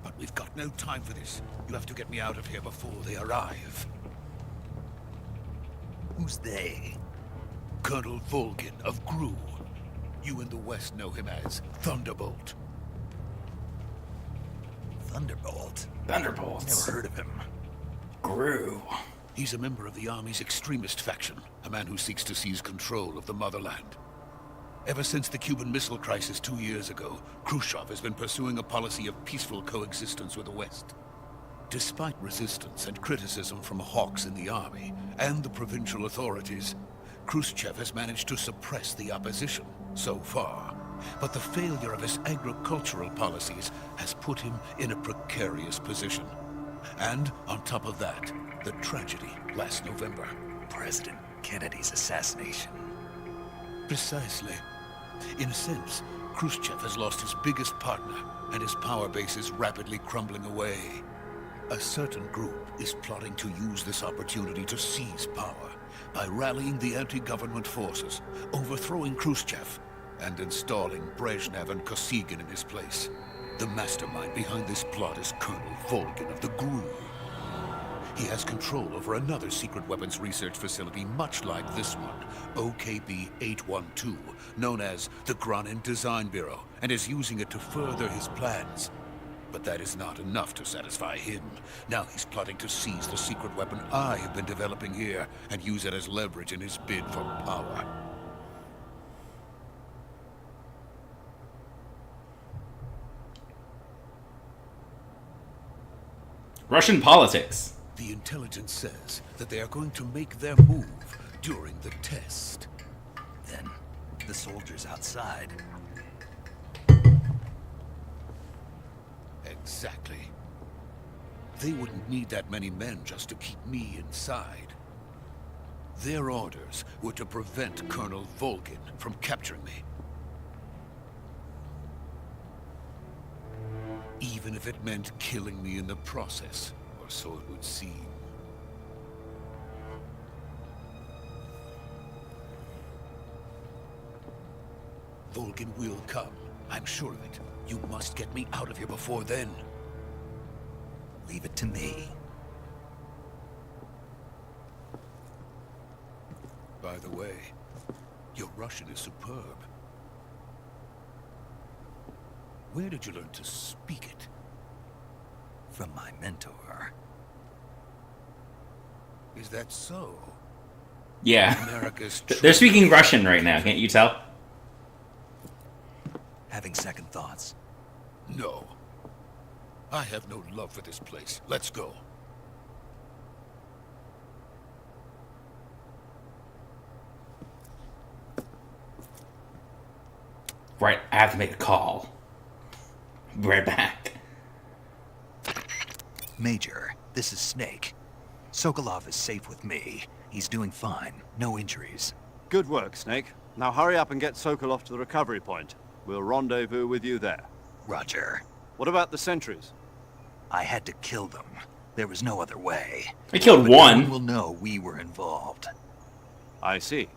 But we've got no time for this. You have to get me out of here before they arrive. Who's they? Colonel Volkin of Gru. You in the West know him as Thunderbolt. Thunderbolt? Thunderbolts. Never heard of him. Gru. He's a member of the Army's extremist faction, a man who seeks to seize control of the motherland. Ever since the Cuban Missile Crisis 2 years ago, Khrushchev has been pursuing a policy of peaceful coexistence with the West. Despite resistance and criticism from hawks in the Army and the provincial authorities, Khrushchev has managed to suppress the opposition so far. But the failure of his agricultural policies has put him in a precarious position. And on top of that, the tragedy last November. President Kennedy's assassination. Precisely. In a sense, Khrushchev has lost his biggest partner, and his power base is rapidly crumbling away. A certain group is plotting to use this opportunity to seize power by rallying the anti-government forces, overthrowing Khrushchev, and installing Brezhnev and Kosygin in his place. The mastermind behind this plot is Colonel Volkin of the Gru. He has control over another secret weapons research facility much like this one, OKB-812, known as the Granin Design Bureau, and is using it to further his plans. But that is not enough to satisfy him. Now he's plotting to seize the secret weapon I have been developing here and use it as leverage in his bid for power. Russian politics. The intelligence says that they are going to make their move during the test. Then, the soldiers outside. Exactly. They wouldn't need that many men just to keep me inside. Their orders were to prevent Colonel Volkin from capturing me. Even if it meant killing me in the process, or so it would seem. Volkin will come. I'm sure of it. You must get me out of here before then. Leave it to me. By the way, your Russian is superb. Where did you learn to speak it? From my mentor. Is that so? Yeah. America's They're speaking Russian right now, can't you tell? Having second thoughts. No. I have no love for this place. Let's go. Right, I have to make a call. Be right back. Major, this is Snake. Sokolov is safe with me. He's doing fine. No injuries. Good work, Snake. Now hurry up and get Sokolov to the recovery point. We'll rendezvous with you there. Roger. What about the sentries? I had to kill them. There was no other way. I killed But no one. will know we were involved. I see.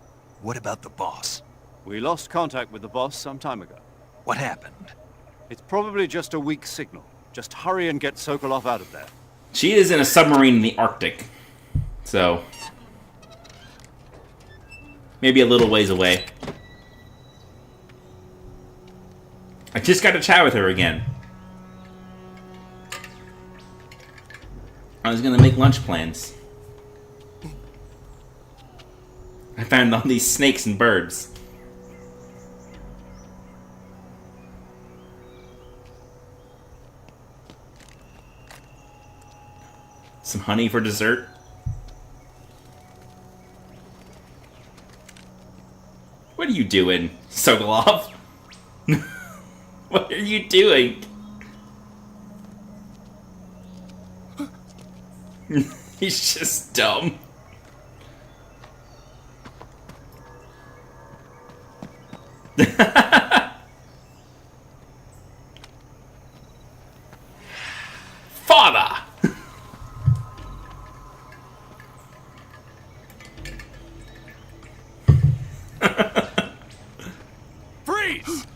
What about the boss? We lost contact with the boss some time ago. What happened? It's probably just a weak signal. Just hurry and get Sokolov out of there. She is in a submarine in the Arctic. So... maybe a little ways away. I just got to chat with her again. I was gonna make lunch plans. I found all these snakes and birds. Some honey for dessert. What are you doing, Sokolov? What are you doing? He's just dumb. Father! Freeze!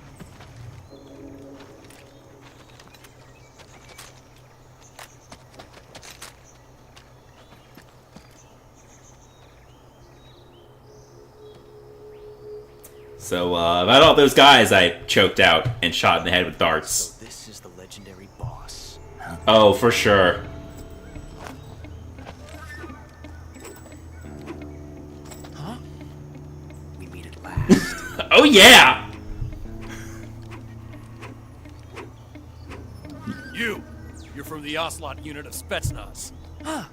So, about all those guys I choked out and shot in the head with darts. So this is the legendary boss. Oh, for sure. Huh? We meet at last. Oh, yeah! You're from the Ocelot unit of Spetsnaz. Huh.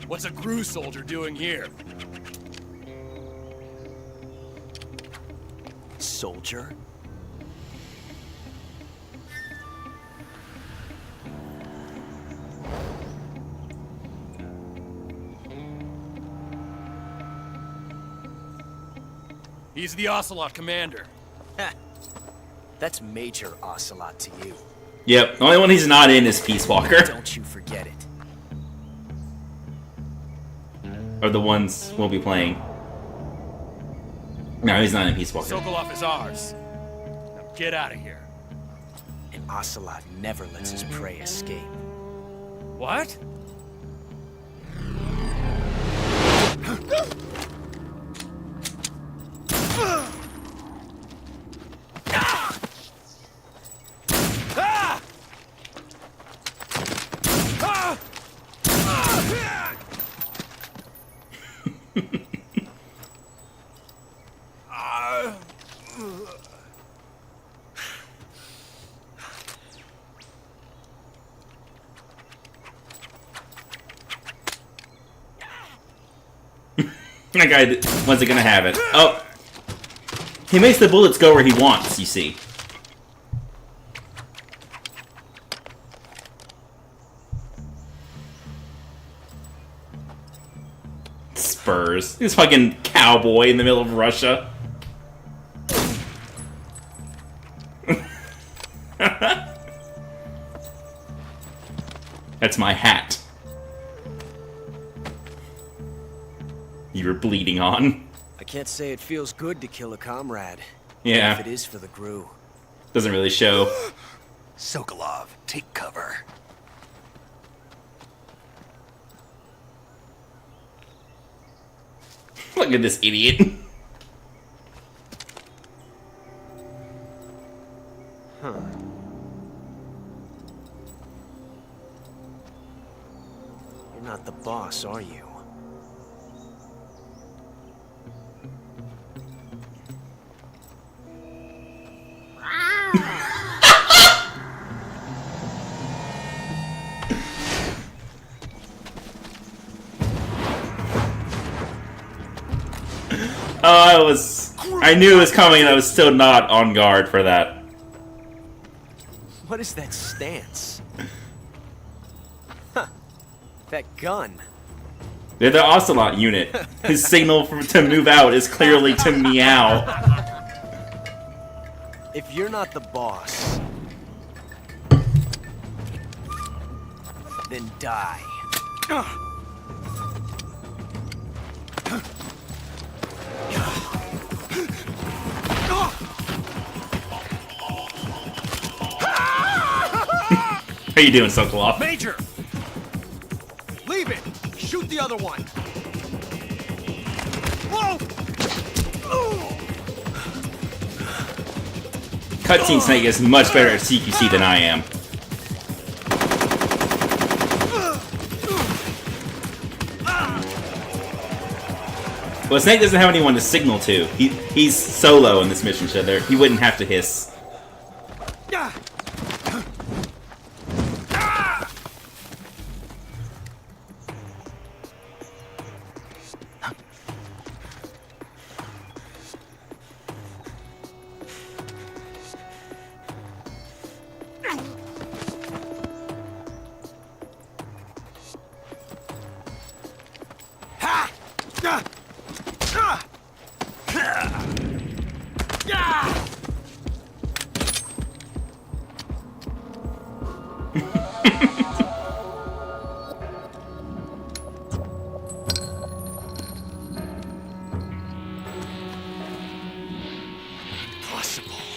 What's a GRU soldier doing here? Soldier? He's the Ocelot commander. That's Major Ocelot to you. Yep, the only one he's not in is Peace Walker. Don't you forget it. Or the ones we'll be playing. No, he's not in Peace Walker. Sokolov is ours. Now get out of here. And Ocelot never lets his prey escape. What? That guy wasn't gonna have it. Oh! He makes the bullets go where he wants, you see. Spurs. This fucking cowboy in the middle of Russia. That's my hat. You were bleeding on. I can't say it feels good to kill a comrade. Yeah. If it is for the GRU. Doesn't really show. Sokolov, take cover. Look at this idiot. Huh. You're not the boss, are you? I knew it was coming and I was still not on guard for that. What is that stance? Huh. That gun. They're the Ocelot unit. His signal to move out is clearly to meow. If you're not the boss... then die. How you doing, Sokolov? Major! Leave it! Shoot the other one! Whoa! Cutscene Snake is much better at CQC than I am. Well, Snake doesn't have anyone to signal to. He's solo in this mission, so he wouldn't have to hiss.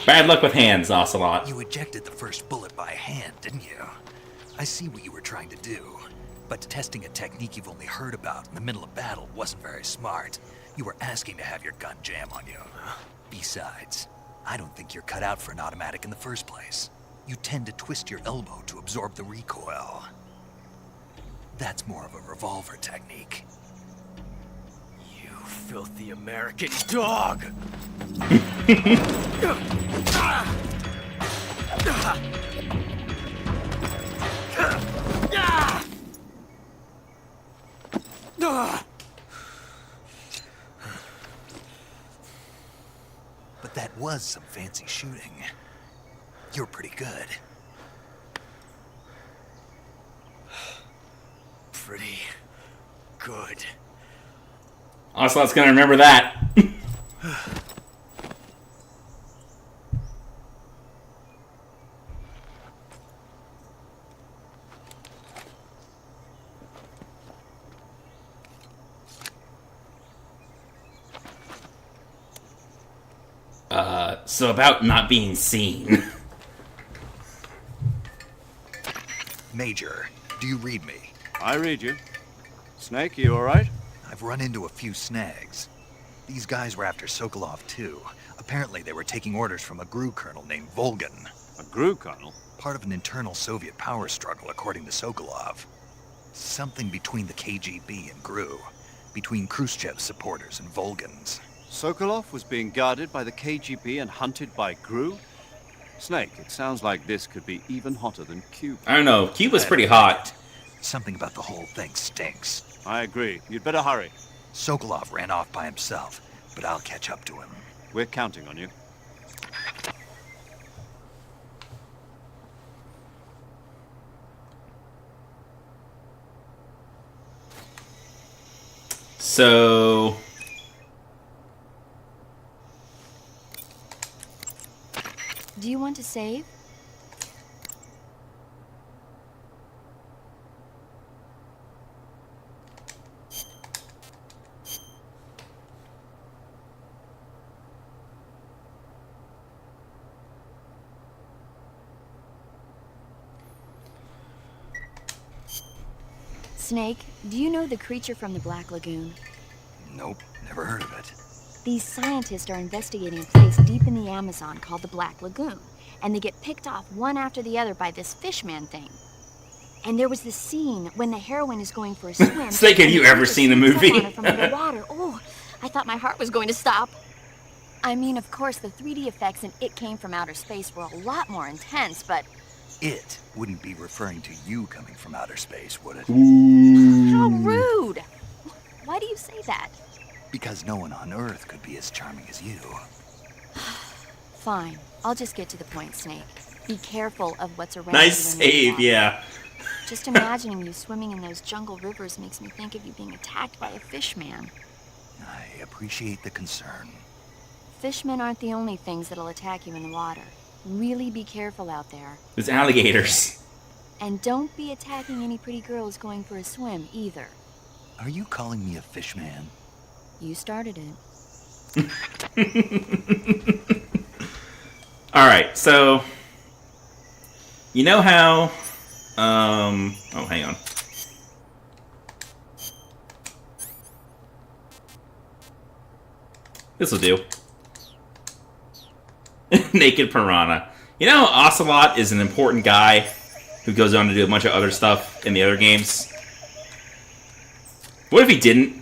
Bad luck with hands, Ocelot. You ejected the first bullet by hand, didn't you? I see what you were trying to do. But testing a technique you've only heard about in the middle of battle wasn't very smart. You were asking to have your gun jam on you. Besides, I don't think you're cut out for an automatic in the first place. You tend to twist your elbow to absorb the recoil. That's more of a revolver technique. You filthy American dog! But that was some fancy shooting. You're pretty good. Pretty good. Ocelot's gonna remember that. So about not being seen. Major, do you read me? I read you. Snake, you alright? I've run into a few snags. These guys were after Sokolov too. Apparently they were taking orders from a GRU colonel named Volgan. A GRU colonel? Part of an internal Soviet power struggle, according to Sokolov. Something between the KGB and GRU. Between Khrushchev's supporters and Volgan's. Sokolov was being guarded by the KGB and hunted by GRU? Snake, it sounds like this could be even hotter than Cuba. I don't know. Cuba's pretty hot. Something about the whole thing stinks. I agree. You'd better hurry. Sokolov ran off by himself, but I'll catch up to him. We're counting on you. So... Do you want to save? Snake, do you know the creature from the Black Lagoon? Nope, never heard of it. These scientists are investigating a place deep in the Amazon called the Black Lagoon, and they get picked off one after the other by this fishman thing. And there was this scene when the heroine is going for a swim. Snake, have you ever seen the movie? From underwater. Oh, I thought my heart was going to stop. I mean, of course, the 3D effects in It Came From Outer Space were a lot more intense, but... It wouldn't be referring to you coming from outer space, would it? How rude! Why do you say that? Because no one on Earth could be as charming as you. Fine. I'll just get to the point, Snake. Be careful of what's around nice you. Nice save, yeah. Just imagining you swimming in those jungle rivers makes me think of you being attacked by a fishman. I appreciate the concern. Fishmen aren't the only things that'll attack you in the water. Really be careful out there. There's alligators. And don't be attacking any pretty girls going for a swim, either. Are you calling me a fish man? You started it. Alright, so... You know how... Oh, hang on. This'll do. Naked Piranha. You know how Ocelot is an important guy who goes on to do a bunch of other stuff in the other games? What if he didn't?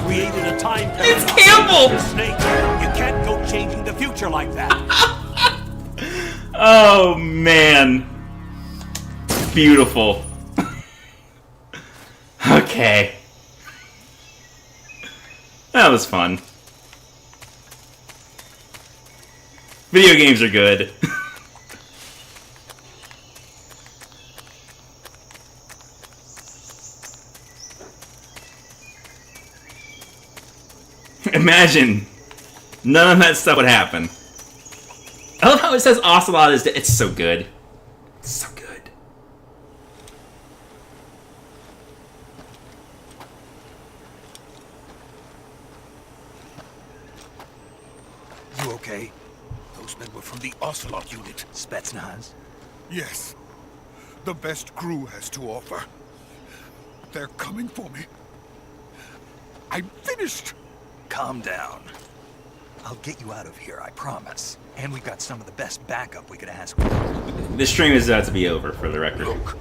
Created a time paradox. It's Campbell! Snake, you can't go changing the future like that. Oh, man. Beautiful. Okay. That was fun. Video games are good. Imagine none of that stuff would happen. I love how it says Ocelot is dead. It's so good. It's so good. You okay? Those men were from the Ocelot unit. Spetsnaz? Yes. The best crew has to offer. They're coming for me. I'm finished! Calm down. I'll get you out of here, I promise. And we've got some of the best backup we could ask for. This stream is about to be over, for the record. Look.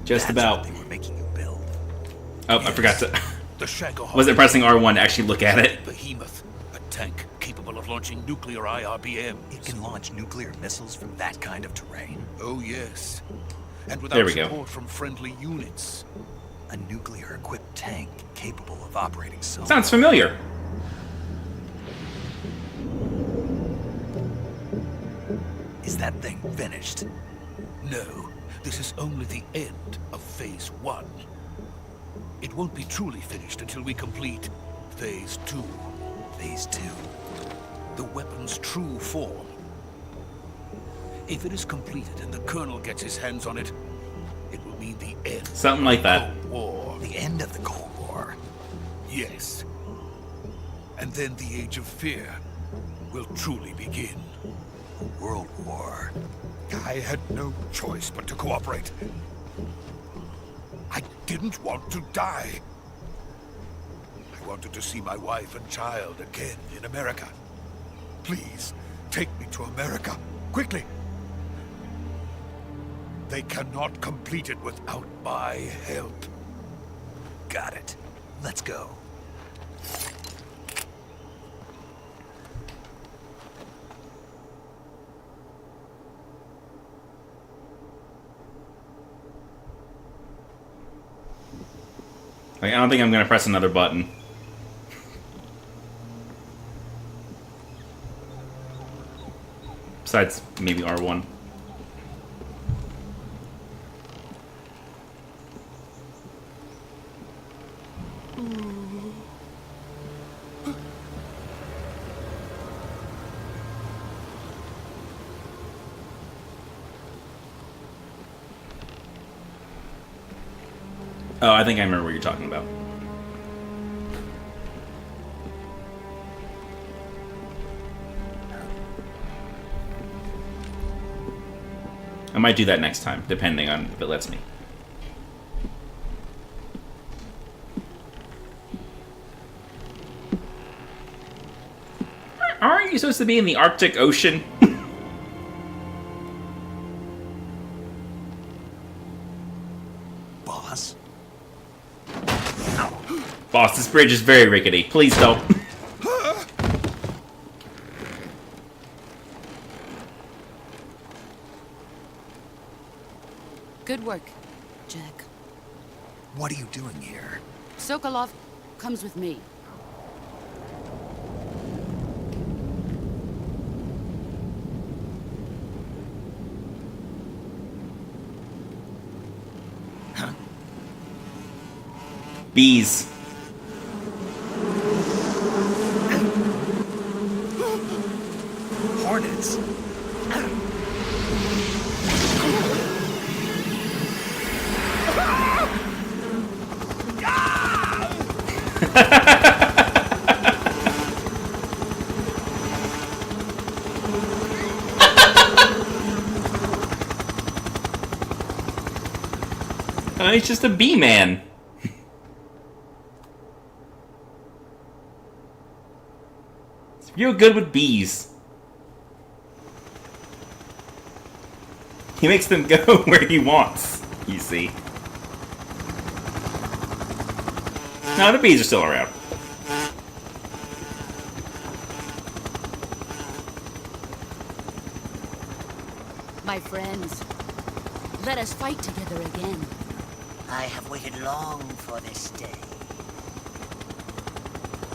Just That's about. what they were making you build. Oh, I forgot to. The Shagoholic. Was it pressing R1 to actually look at it? Behemoth. A tank capable of launching nuclear IRBMs. It can launch nuclear missiles from that kind of terrain. Oh, yes. And There without we go. support from friendly units. A nuclear-equipped tank capable of operating so. Sounds familiar. Is that thing finished? No, this is only the end of Phase 1. It won't be truly finished until we complete Phase 2. Phase 2. The weapon's true form. If it is completed and the Colonel gets his hands on it, it will mean the end Something like that. of the Cold War. The end of the Cold War. Yes. And then the Age of Fear will truly begin. A world war. I had no choice but to cooperate. I didn't want to die. I wanted to see my wife and child again in America. Please, take me to America, quickly. They cannot complete it without my help. Got it. Let's go. I don't think I'm gonna press another button. Besides, maybe R1. Oh, I think I remember what you're talking about. I might do that next time, depending on if it lets me. Aren't you supposed to be in the Arctic Ocean? Boss? Boss, this bridge is very rickety. Please don't. Good work, Jack. What are you doing here? Sokolov comes with me. Bees. Hornets. He's just a bee man. He's real good with bees. He makes them go where he wants, you see. No, the bees are still around. My friends, let us fight together again. I have waited long for this day.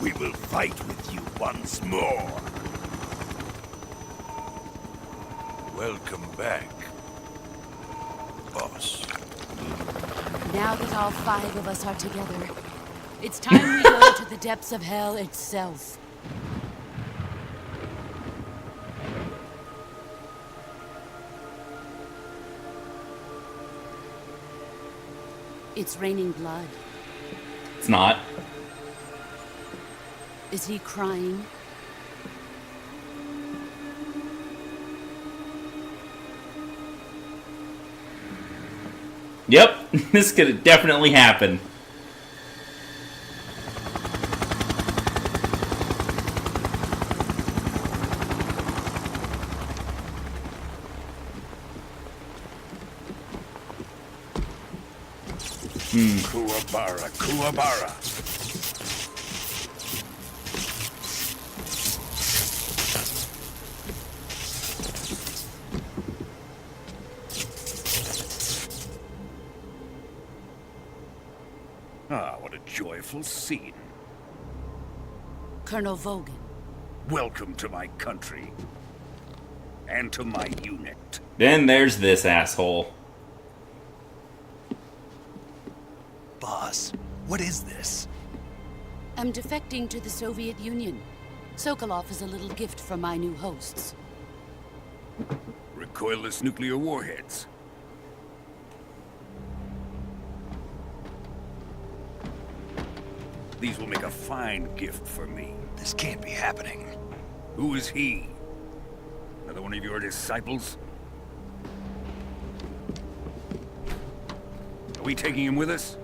We will fight with you once more. Welcome back, boss. Now that all 5 of us are together, it's time we go to the depths of hell itself. It's raining blood. It's not. Is he crying? Yep, this could definitely happen. Kuwabara, Kuwabara. Ah, what a joyful scene. Colonel Vogan. Welcome to my country. And to my unit. Then there's this asshole. Boss, what is this? I'm defecting to the Soviet Union. Sokolov is a little gift from my new hosts. Recoilless nuclear warheads. These will make a fine gift for me. This can't be happening. Who is he? Another one of your disciples? Are we taking him with us?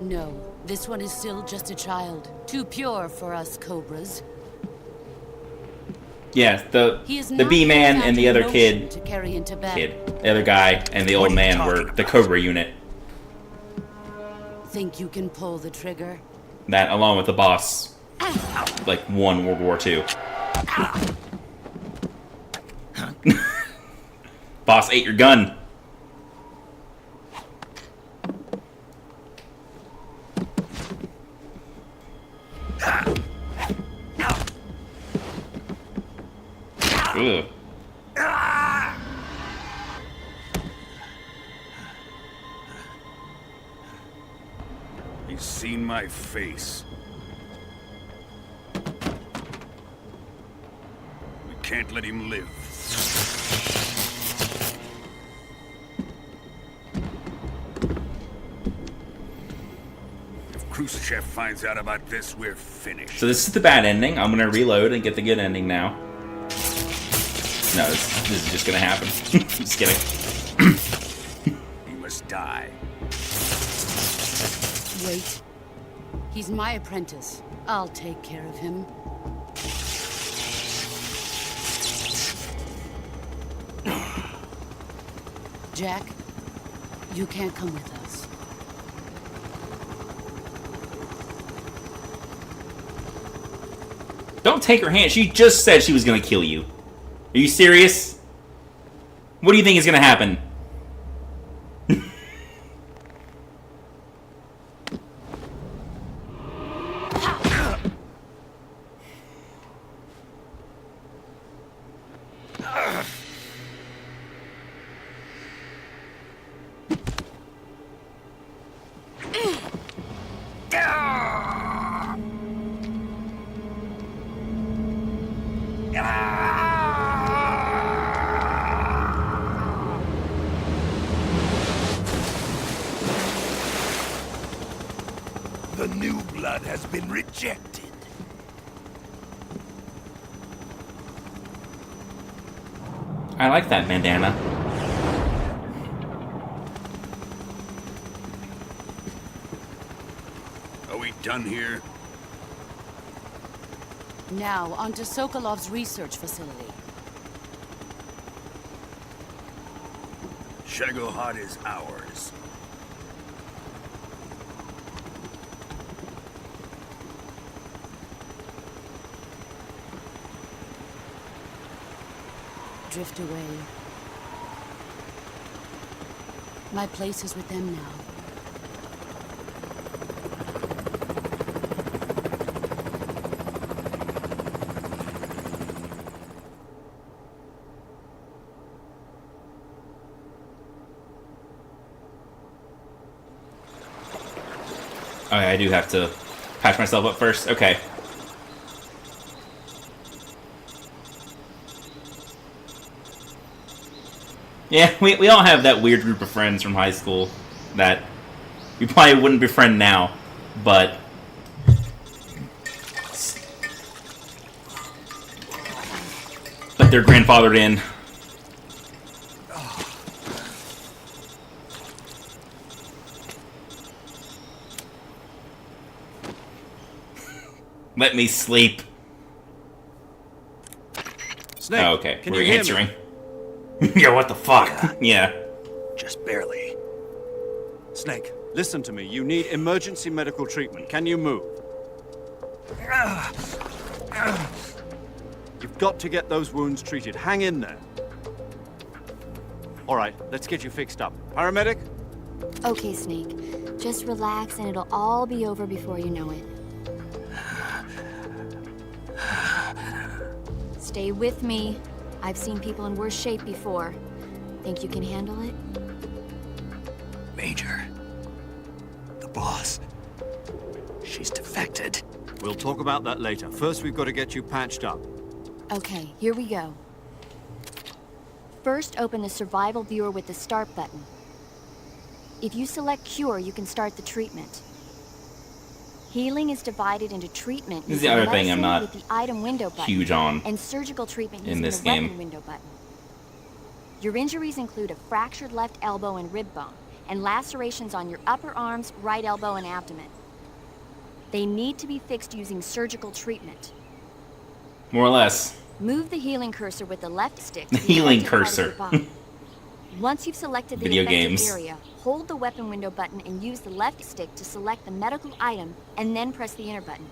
No, this one is still just a child. Too pure for us Cobras. Yeah, the bee man and the other kid, the other guy and the old man were the Cobra unit. Think you can pull the trigger? That, along with the boss, like, won World War II. Boss ate your gun. Ugh. He's seen my face. We can't let him live. If Khrushchev finds out about this, we're finished. So this is the bad ending. I'm gonna reload and get the good ending now. No, this is just gonna happen. Just kidding. He must die. Wait. He's my apprentice. I'll take care of him. Jack, you can't come with us. Don't take her hand. She just said she was gonna kill you. Are you serious? What do you think is gonna happen? blood has been rejected. I like that bandana. Are we done here? Now, on to Sokolov's research facility. Shagohod is ours. Drift away. My place is with them now. Oh, yeah, I do have to patch myself up first. Okay. Yeah, we all have that weird group of friends from high school that we probably wouldn't befriend now, but they're grandfathered in. Let me sleep. Snake, oh, okay. can We're you hear answering. me? Yeah, what the fuck? Yeah. Just barely. Snake, listen to me. You need emergency medical treatment. Can you move? You've got to get those wounds treated. Hang in there. All right, let's get you fixed up. Paramedic? Okay, Snake. Just relax and it'll all be over before you know it. Stay with me. I've seen people in worse shape before. Think you can handle it? Major. The boss. She's defected. We'll talk about that later. First, we've got to get you patched up. Okay, here we go. First, open the survival viewer with the start button. If you select cure, you can start the treatment. Healing is divided into treatment This is the other thing I'm not with the item window button huge on and surgical treatment in using this the game. weapon window button. Your injuries include a fractured left elbow and rib bone, and lacerations on your upper arms, right elbow, and abdomen. They need to be fixed using surgical treatment. More or less. Move the healing cursor with the left stick. The to the healing affected part of cursor. your body. Once you've selected the Video affected games. area, hold the weapon window button and use the left stick to select the medical item, and then press the enter button.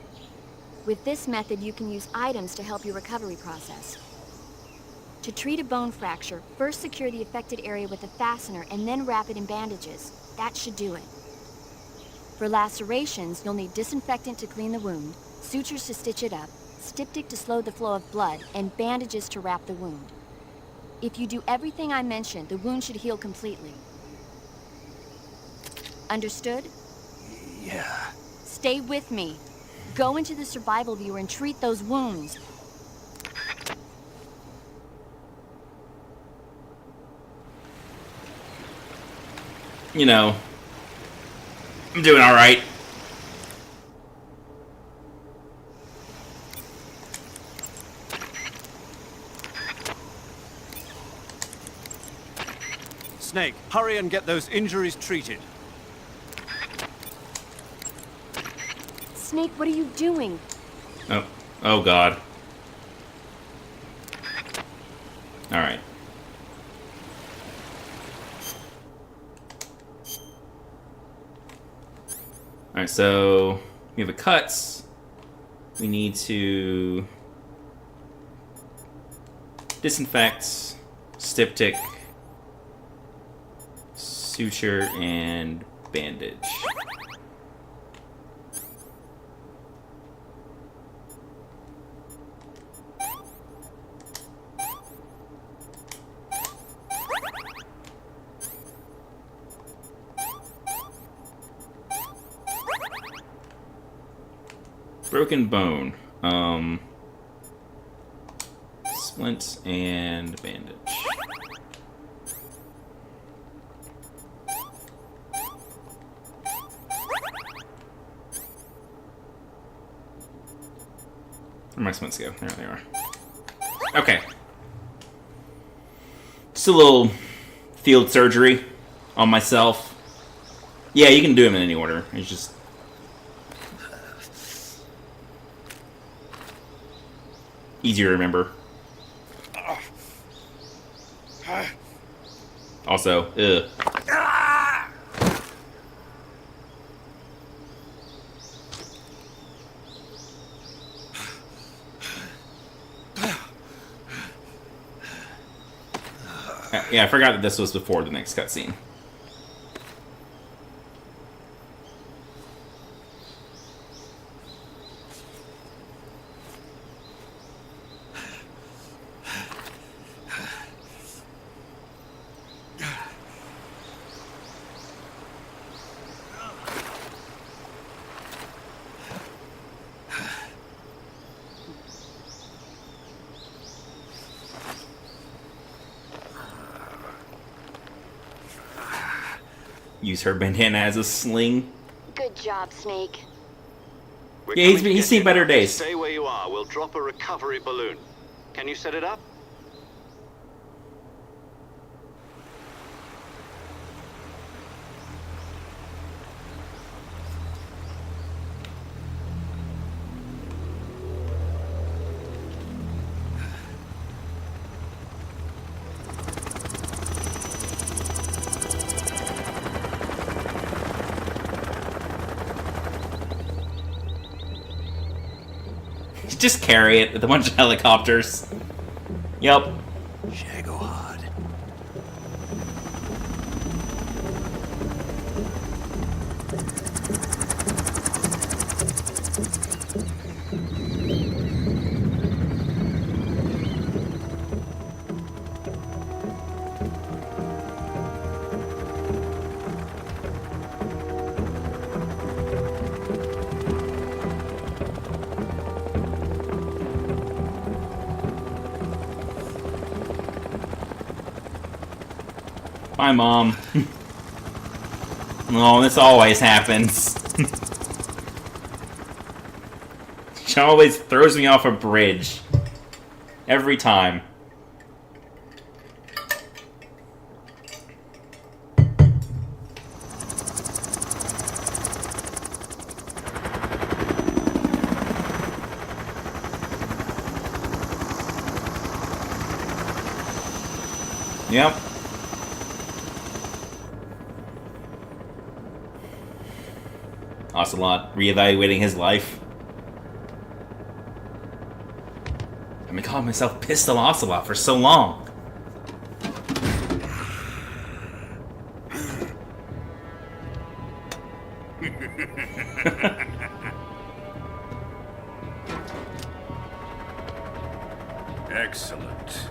With this method, you can use items to help your recovery process. To treat a bone fracture, first secure the affected area with a fastener and then wrap it in bandages. That should do it. For lacerations, you'll need disinfectant to clean the wound, sutures to stitch it up, styptic to slow the flow of blood, and bandages to wrap the wound. If you do everything I mentioned, the wound should heal completely. Understood? Yeah. Stay with me. Go into the survival viewer and treat those wounds. You know, I'm doing all right. Snake, hurry and get those injuries treated. Snake, what are you doing? Oh, oh God. All right. All right, so we have a cuts. We need to disinfect, styptic, suture, and bandage. Broken bone. Splint and bandage. Where am I supposed to go? There they are. Okay. Just a little field surgery on myself. Yeah, you can do them in any order. It's just... easier to remember. Also, ugh. Yeah, I forgot that this was before the next cutscene. Use her bandana as a sling. Good job, Snake. Yeah, he's seen better days. Stay where you are. We'll drop a recovery balloon. Can you set it up? Just carry it with a bunch of helicopters. Yep. Shagohod. Bye, Mom. Oh, this always happens. She always throws me off a bridge. Every time. Yep. Ocelot reevaluating his life. I've been calling myself Pistol Ocelot for so long. Excellent.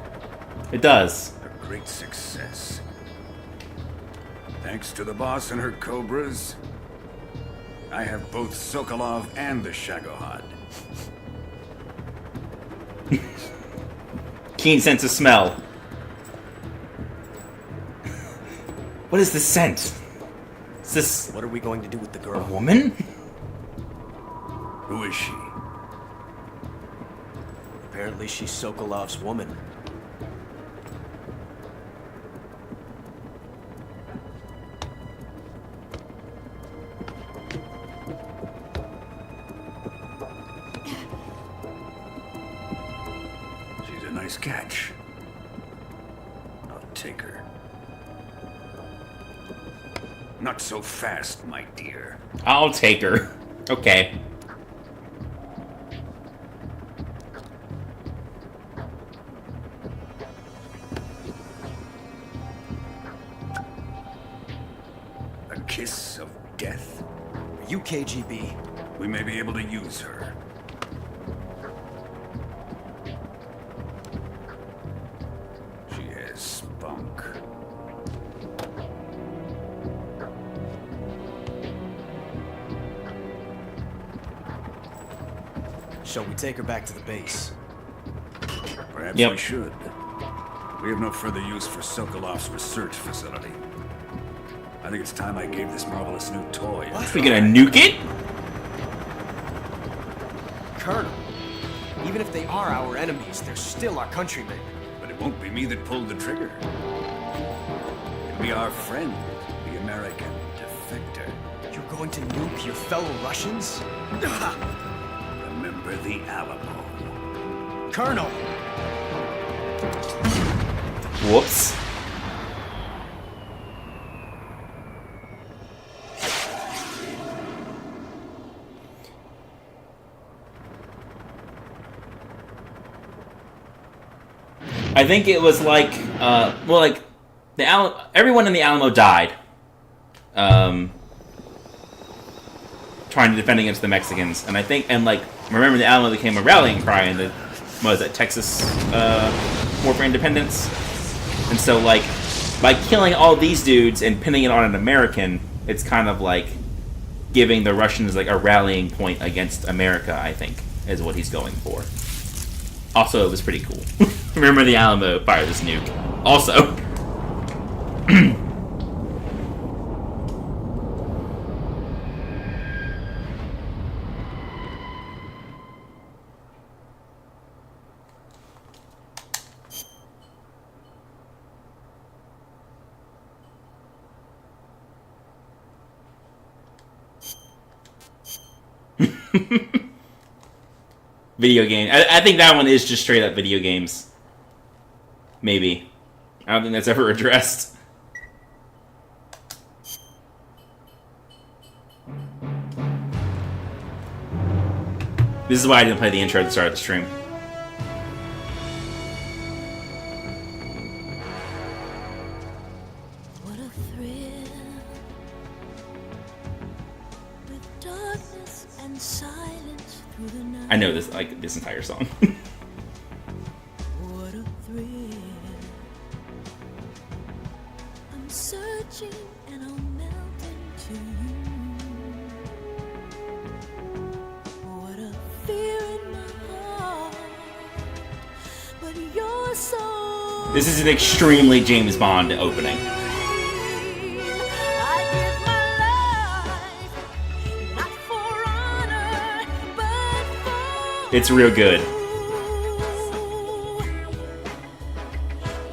It does. A great success. Thanks to the boss and her cobras, I have both Sokolov and the Shagohod. Keen sense of smell. What is this scent? Is this... What are we going to do with the girl? a woman? Who is she? Apparently she's Sokolov's woman. She's a nice catch. I'll take her. Not so fast, my dear. I'll take her. Okay. A kiss of death? Are you KGB? We may be able to use her. She has spunk. Shall we take her back to the base? Perhaps Yep. we should. We have no further use for Sokolov's research facility. I think it's time I gave this marvelous new toy a We gonna nuke it? Colonel, Even if they are our enemies, they're still our countrymen. But it won't be me that pulled the trigger. It'll be our friend, the American defector. You're going to nuke your fellow Russians? Remember the Alamo. Colonel! Whoops. I think it was like, everyone in the Alamo died, trying to defend against the Mexicans, and I think, remember the Alamo became a rallying cry in the, what was that, Texas War for Independence, and so, like, by killing all these dudes and pinning it on an American, it's kind of like giving the Russians, like, a rallying point against America, I think, is what he's going for. Also, it was pretty cool. Remember the Alamo, fire this nuke. Also. Video game. I think that one is just straight up video games. Maybe. I don't think that's ever addressed. This is why I didn't play the intro at the start of the stream. What a thrill with darkness and silence through the night. I know this this entire song. What a thrill. I'm searching and I'll melt into you. What a fear in my heart. But you're so. This is an extremely James Bond opening. It's real good.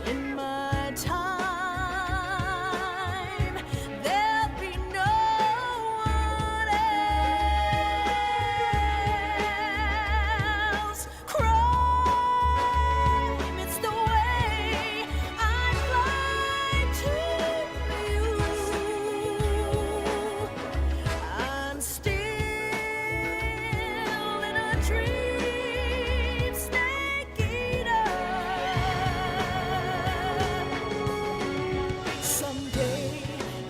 In my time, there'll be no one else. Crime, it's the way I fly to you. I'm still in a dream, snake eater. Someday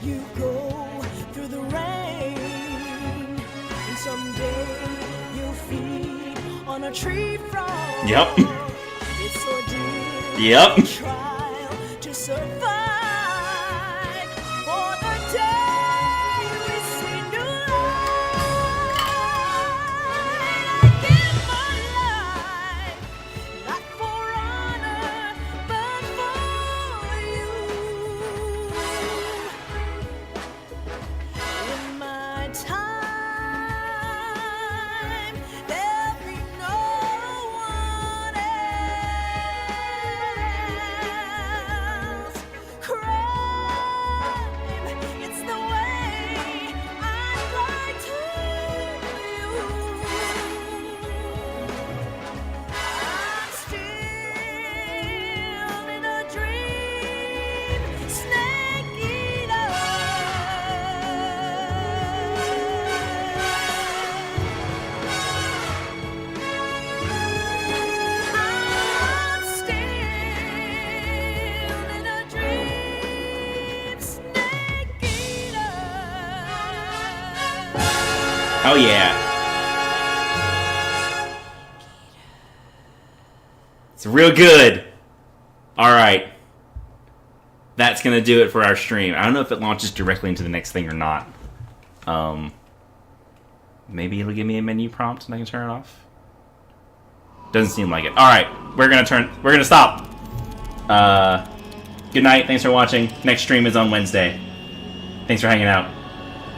you go through the rain, and someday you'll feed on a tree frog. Yep. It's ordeal, Yep. trial to survive. For the day we see new light, I give my life, not for honor, but for you. In my time, there'll be no one else. Crime, it's the way I fly to you. I'm still in a dream, snake eater. I'm still in a dream, snake eater. Oh yeah. It's real good. Alright. That's gonna do it for our stream. I don't know if it launches directly into the next thing or not. Maybe it'll give me a menu prompt and I can turn it off. Doesn't seem like it. Alright, we're gonna stop. Good night, thanks for watching. Next stream is on Wednesday. Thanks for hanging out.